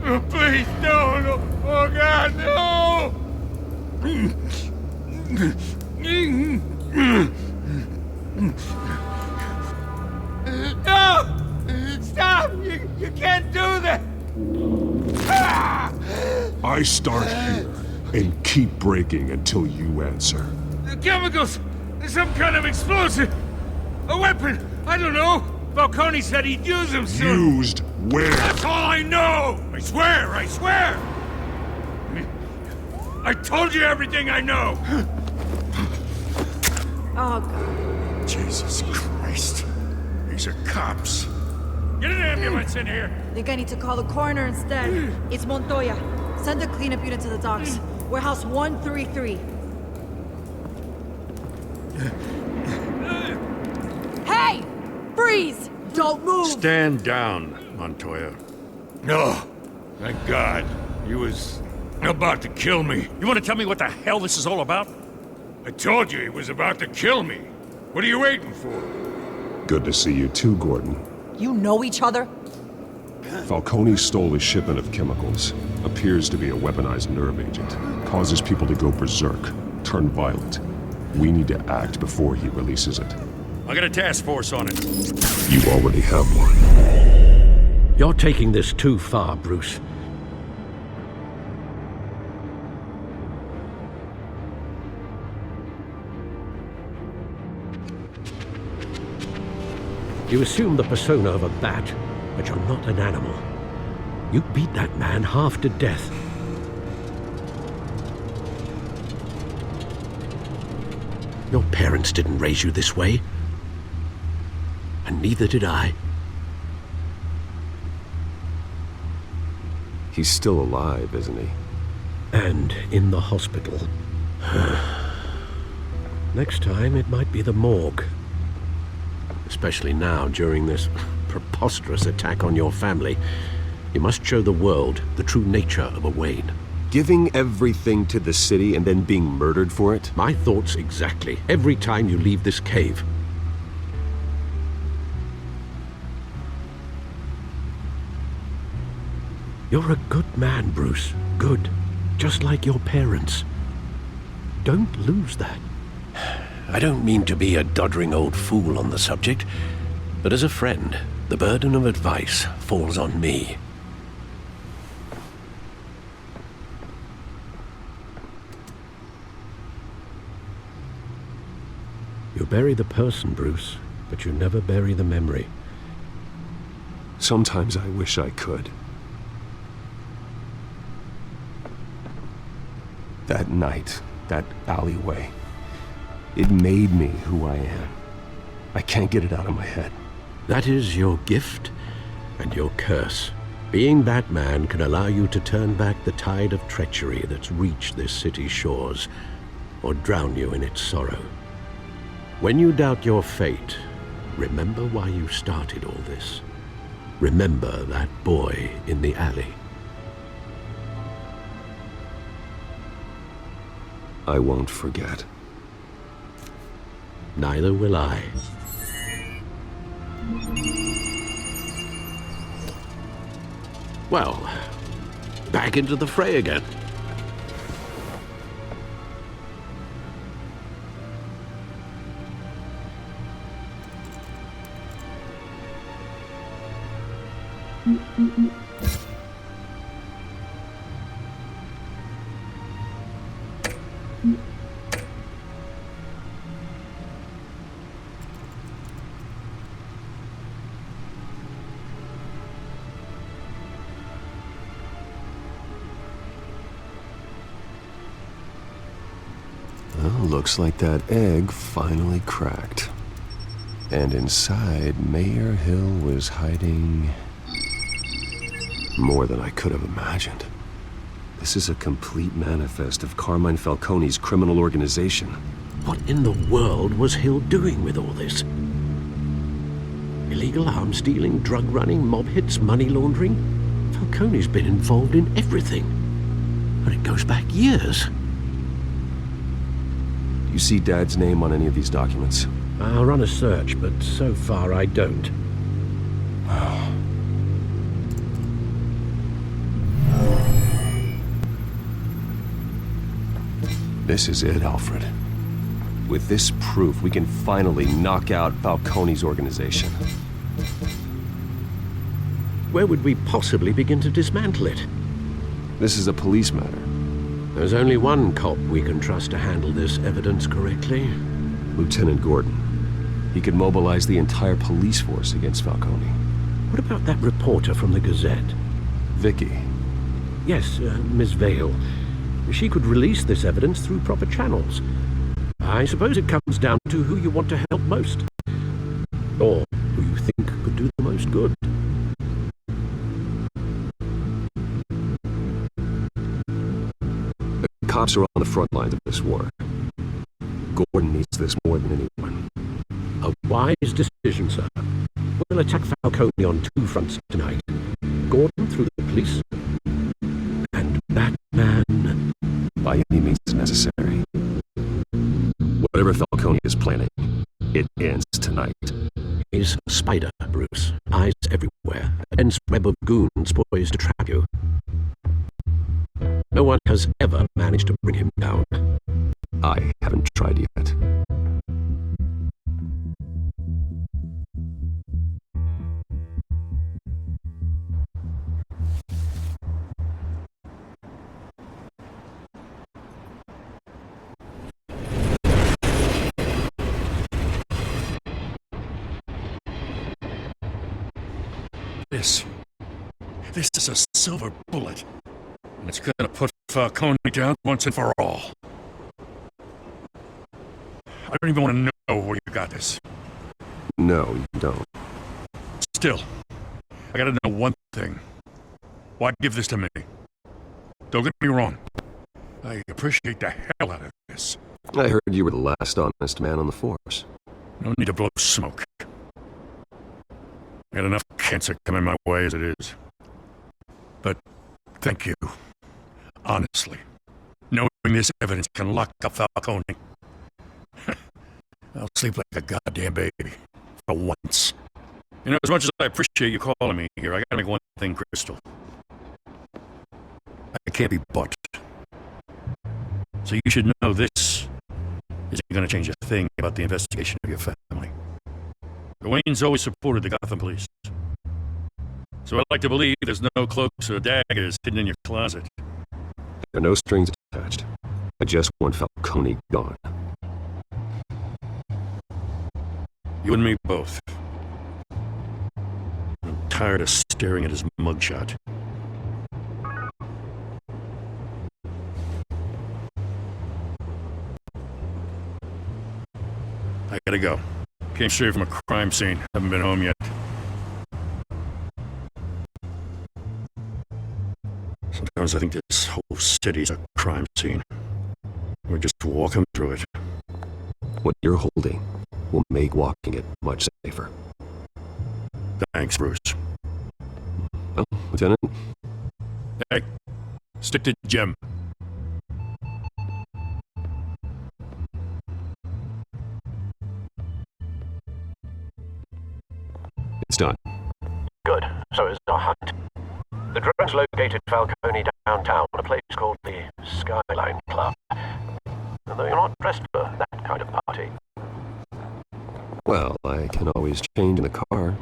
Oh, please, no! Oh, God, no! No! Stop! You can't do that! I start here and keep breaking until you answer. The chemicals! Some kind of explosive! A weapon! I don't know! Falcone said he'd use them soon! Used where? That's all I know! I swear! I told you everything I know! Oh, God. Jesus Christ. These are cops. Get an ambulance in here! Think I need to call the coroner instead. It's Montoya. Send a cleanup unit to the docks. Warehouse 133. Hey! Freeze! Don't move! Stand down, Montoya. No. Thank God. He was about to kill me. You want to tell me what the hell this is all about? I told you he was about to kill me. What are you waiting for? Good to see you too, Gordon. You know each other? Falcone stole a shipment of chemicals. Appears to be a weaponized nerve agent. Causes people to go berserk, turn violent. We need to act before he releases it. I got a task force on it. You already have one. You're taking this too far, Bruce. You assume the persona of a bat, but you're not an animal. You beat that man half to death. Your parents didn't raise you this way. And neither did I. He's still alive, isn't he? And in the hospital. Next time, it might be the morgue. Especially now, during this preposterous attack on your family. You must show the world the true nature of a Wayne. Giving everything to the city and then being murdered for it? My thoughts exactly. Every time you leave this cave. You're a good man, Bruce. Good. Just like your parents. Don't lose that. I don't mean to be a doddering old fool on the subject, but as a friend, the burden of advice falls on me. You bury the person, Bruce, but you never bury the memory. Sometimes I wish I could. That night, that alleyway, it made me who I am. I can't get it out of my head. That is your gift and your curse. Being Batman can allow you to turn back the tide of treachery that's reached this city's shores, or drown you in its sorrow. When you doubt your fate, remember why you started all this. Remember that boy in the alley. I won't forget. Neither will I. Well, back into the fray again. Well, looks like that egg finally cracked. And inside, Mayor Hill was hiding more than I could have imagined. This is a complete manifest of Carmine Falcone's criminal organization. What in the world was Hill doing with all this? Illegal arms dealing, drug running, mob hits, money laundering? Falcone's been involved in everything. And it goes back years. Do you see Dad's name on any of these documents? I'll run a search, but so far I don't. This is it, Alfred. With this proof, we can finally knock out Falcone's organization. Where would we possibly begin to dismantle it? This is a police matter. There's only one cop we can trust to handle this evidence correctly. Lieutenant Gordon. He could mobilize the entire police force against Falcone. What about that reporter from the Gazette? Vicky. Yes, Miss Vale. She could release this evidence through proper channels. I suppose it comes down to who you want to help most. Or who you think could do the most good. The cops are on the front lines of this war. Gordon needs this more than anyone. A wise decision, sir. We'll attack Falcone on two fronts tonight. Gordon through the police, and Batman by any means necessary. Whatever Falcone is planning, it ends tonight. He's a spider, Bruce. Eyes everywhere. A dense web of goons poised to trap you. No one has ever managed to bring him down. I haven't tried yet. This is a silver bullet, and it's gonna put Falcone down once and for all. I don't even want to know where you got this. No, you don't. Still, I gotta know one thing. Why'd you give this to me? Don't get me wrong. I appreciate the hell out of this. I heard you were the last honest man on the force. No need to blow smoke. I got enough cancer coming my way as it is. But thank you. Honestly. Knowing this evidence can lock up Falcone. I'll sleep like a goddamn baby. For once. You know, as much as I appreciate you calling me here, I gotta make one thing crystal. I can't be bought. So you should know this isn't gonna change a thing about the investigation of your family. The Waynes always supported the Gotham police. So I'd like to believe there's no cloaks or daggers hidden in your closet. There are no strings attached. I just want Falcone gone. You and me both. I'm tired of staring at his mugshot. I gotta go. Came straight from a crime scene. Haven't been home yet. Sometimes I think this whole city's a crime scene. We're just walking through it. What you're holding will make walking it much safer. Thanks, Bruce. Well, Lieutenant? Hey, stick to Jim. It's done. Good. So is our hunt. The drones located Falcone downtown, a place called the Skyline Club. Although you're not dressed for that kind of party. Well, I can always change in the car.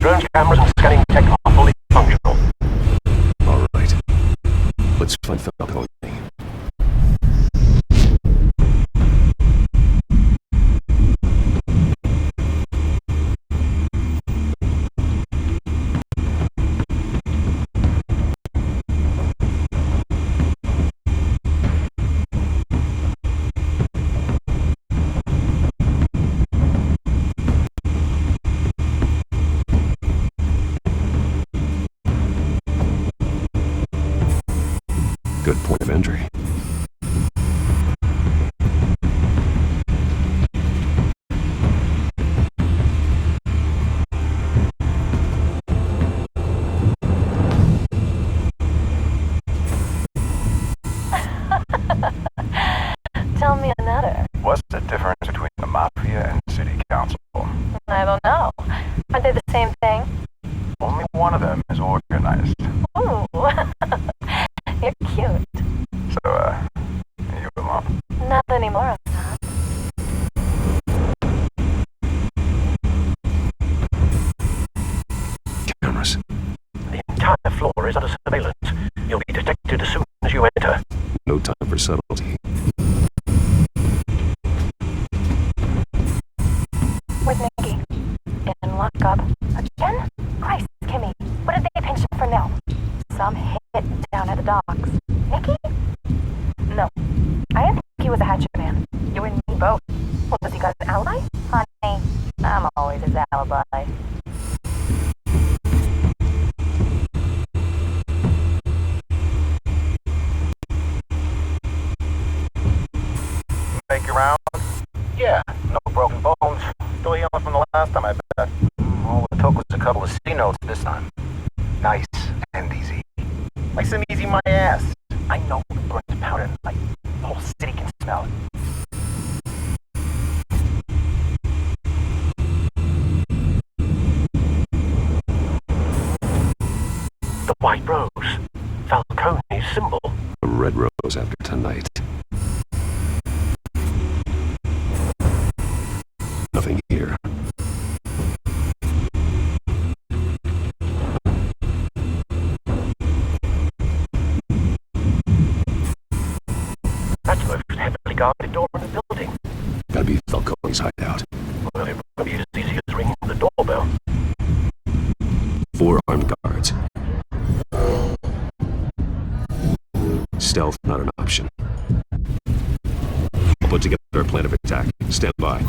Drones, cameras, and scanning tech are fully functional. All right. Let's find Falcone. Good point of entry. Tell me another. What's the difference between the Mafia and City Council? I don't know. Aren't they the same thing? Only one of them is organized. Ooh. You're cute. So, you alone? Not anymore, huh? Cameras. The entire floor is under surveillance. You'll be detected as soon as you enter. No time for subtlety. Where's Nicky? In lockup. Again? Christ, Kimmy. What did they pension for now? Some hit down at the docks. Nicky? No. I didn't think he was a hatchet man. You and me both. What, was he got an alibi? Honey, I'm always his alibi. Make your round? Yeah, no broken bones. Still healing from the last time, I bet. All it took was a couple of C notes this time. Nice and easy. Nice and easy, my ass. I know it burns powder like the whole city can smell it. The white rose. Falcone's symbol. A red rose after tonight. Nothing here. That's the most heavily guarded door in the building. Gotta be Falcone's hideout. Well, it won't be as easy as ringing the doorbell. 4 armed guards. Stealth not an option. I'll put together a plan of attack. Stand by.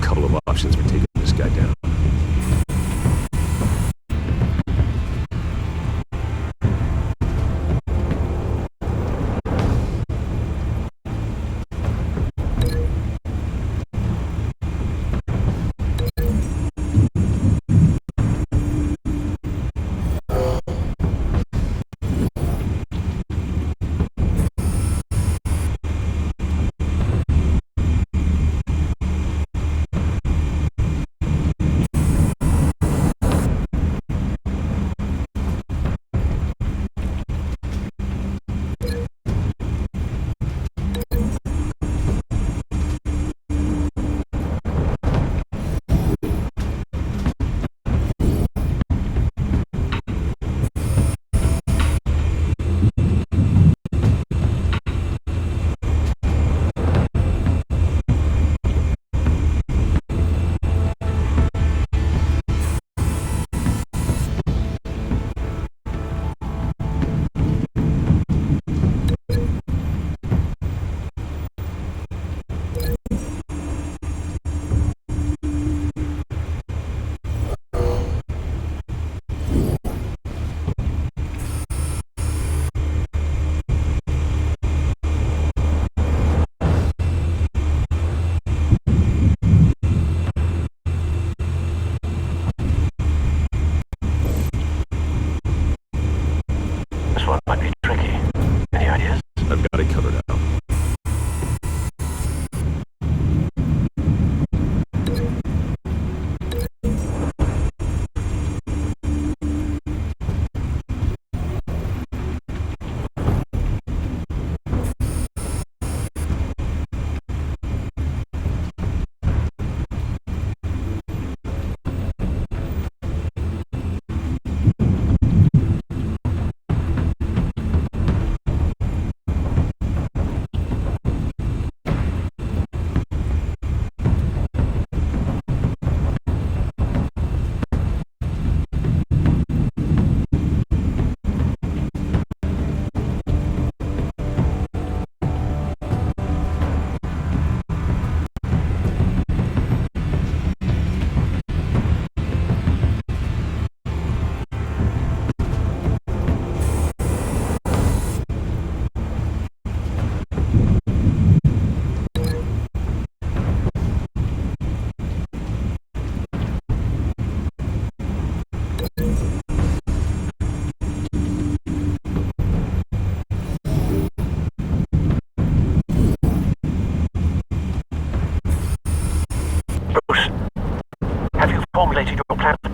Couple of options for taking this guy down.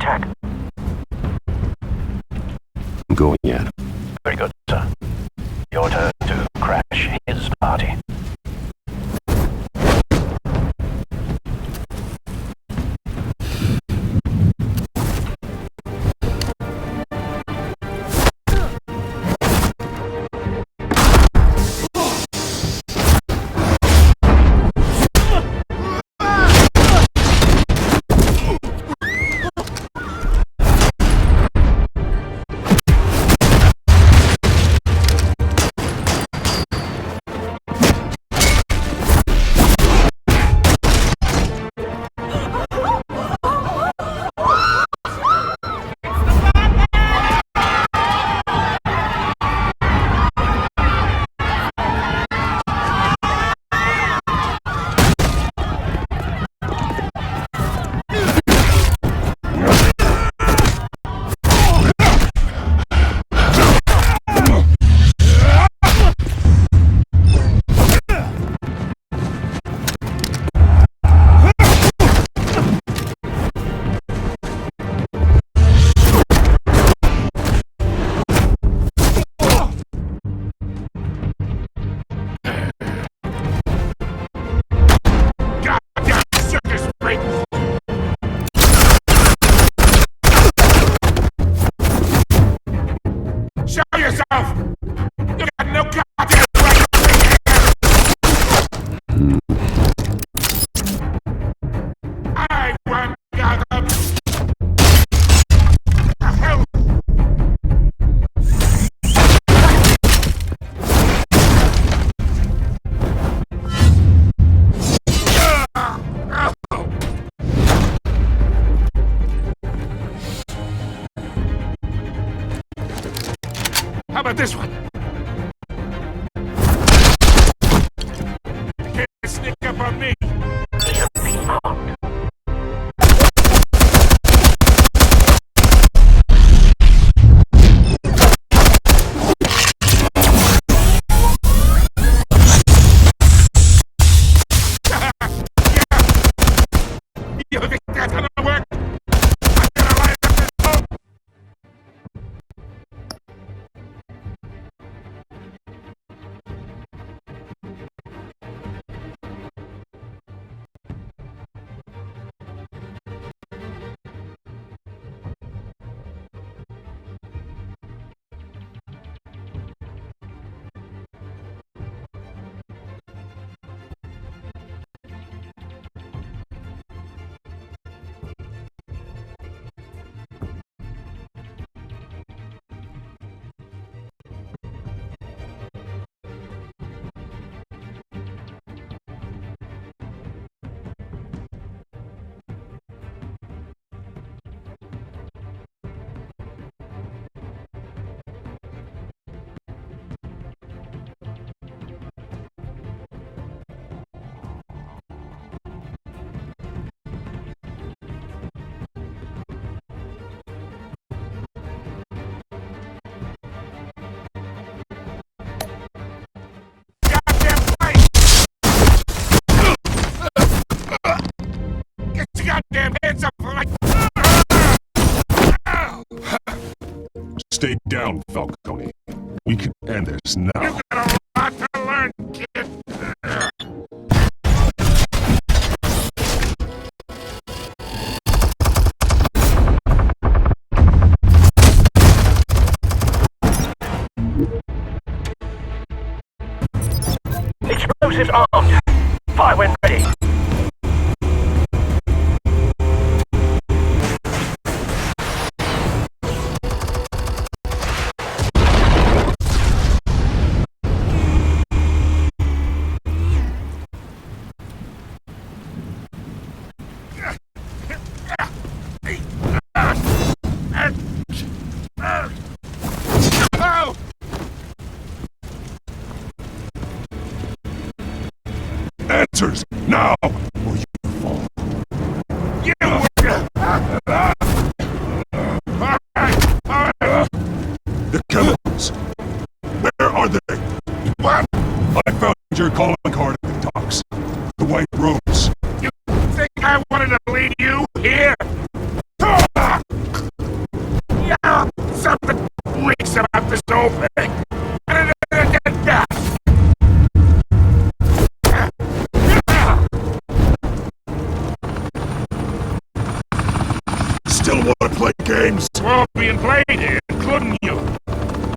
check. I'm going yet. Very good, sir. Your turn to crash his party. Show yourself! You got no goddamn right to be here! I want Gotham! The hell? How about this one? You can't sneak up on me. You think that's gonna work? I'm gonna light up this hole. Get your goddamn hands up for my... Stay down, Falcone. We can end this now. You got a lot to learn, kid. Explosives armed. Fire when ready. Answers now, or you fall. You! The chemicals. Where are they? What? I found your calling card at the docks. The White Rose. You think I wanted to leave you here? open. Still want to play games? We're all being played here, including you.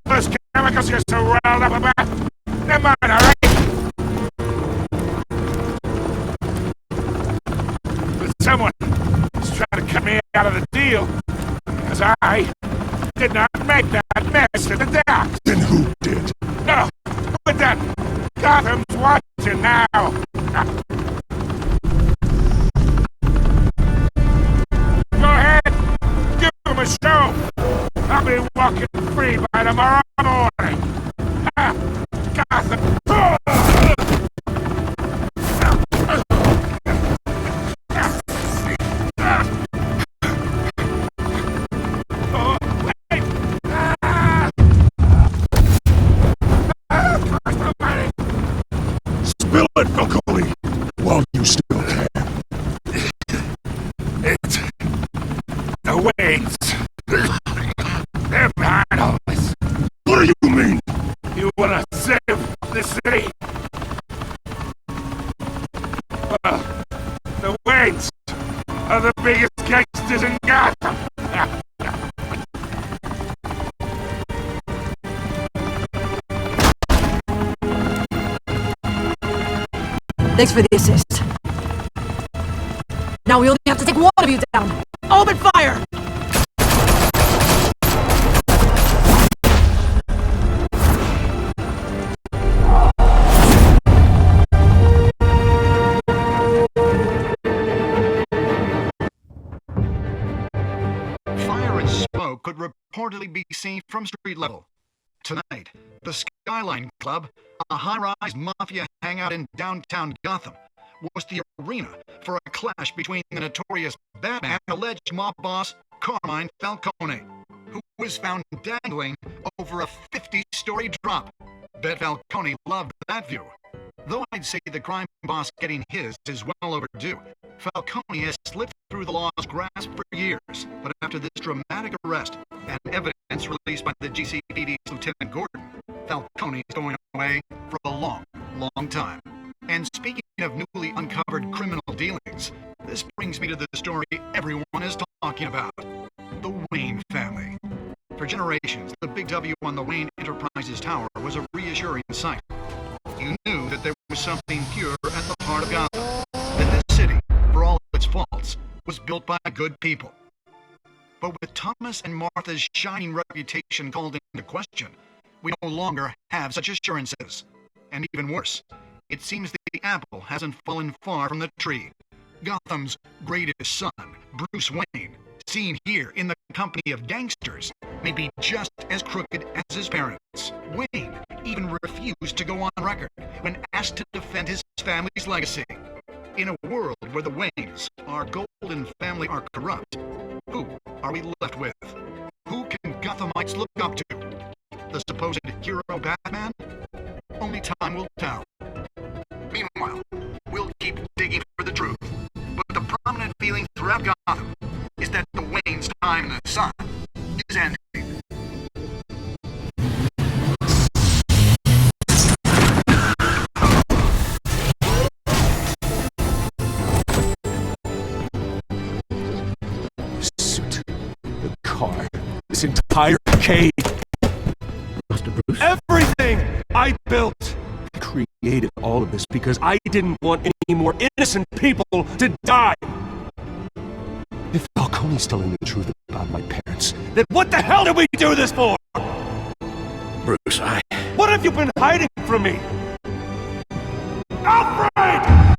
Those chemicals you're so riled up about. Never mind, all right? But someone is trying to cut me out of the deal, because I did not make that mess in the docks. Then who did? No, with that, Gotham's watching now. Go ahead, give him a show. I'll be walking free by tomorrow morning. Gotham. Spill it, Falcone, while you still can. It's the Waynes. They're behind all this. What do you mean? You wanna save the city? Well, the Waynes are the biggest gangsters in Gotham. Thanks for the assist. Now we only have to take one of you down. Open fire! Fire and smoke could reportedly be seen from street level. Tonight, the Skyline Club, a high-rise mafia hangout in downtown Gotham, was the arena for a clash between the notorious Batman and alleged mob boss Carmine Falcone, who was found dangling over a 50-story drop. Bet Falcone loved that view. Though I'd say the crime boss getting his is well overdue, Falcone has slipped through the law's grasp for years. But after this dramatic arrest and evidence released by the GCPD's Lieutenant Gordon, Falcone is going away for a long, long time. And speaking of newly uncovered criminal dealings, this brings me to the story everyone is talking about: the Wayne family. For generations, the big W on the Wayne Enterprises Tower was a reassuring sight. You knew that there was something pure at the heart of Gotham, that this city, for all its faults, was built by good people. But with Thomas and Martha's shining reputation called into question, we no longer have such assurances. And even worse, it seems the apple hasn't fallen far from the tree. Gotham's greatest son, Bruce Wayne, seen here in the company of gangsters, may be just as crooked as his parents. Wayne even refused to go on record when asked to defend his family's legacy. In a world where the Waynes, our golden family, are corrupt, who are we left with? Who can Gothamites look up to? The supposed hero Batman? Only time will tell. Meanwhile, we'll keep digging for the truth. But the prominent feeling throughout Gotham is that the Wayne's time in the sun is ending. The suit, the car, this entire cave. Master Bruce? Everything I built! I created all of this because I didn't want any more innocent people to die! If Falcone's telling the truth about my parents, then what the hell did we do this for? Bruce, What have you been hiding from me? Alfred!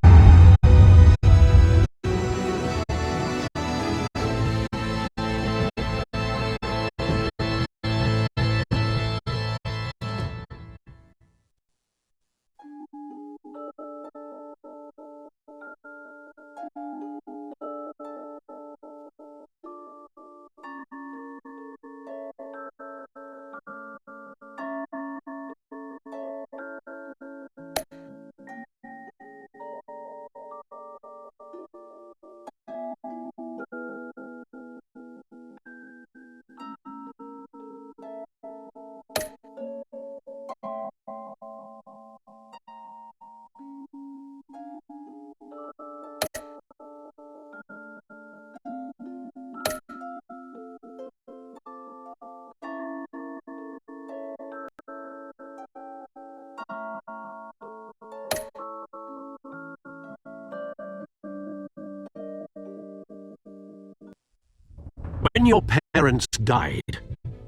When your parents died,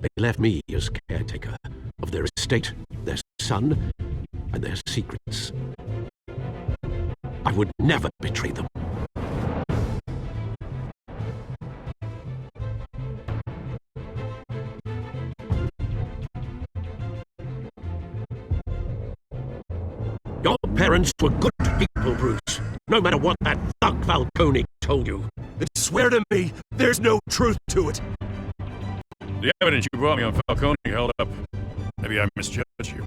they left me as caretaker of their estate, their son, and their secrets. I would never betray them. Your parents were good people, Bruce. No matter what that thug Falcone told you. Then swear to me there's no truth to it. The evidence you brought me on Falcone held up. Maybe I misjudged you.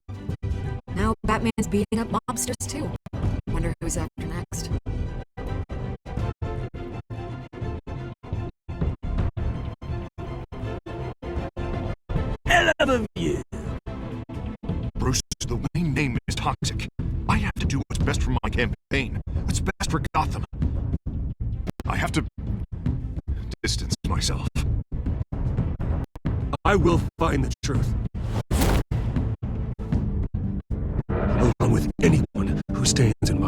Now Batman's beating up mobsters too. Wonder who's after next. Hell of a view. Bruce, the Wayne name is toxic. I have to do what's best for my campaign. What's best for Gotham. I have to distance myself. I will find the truth. Along with anyone who stands in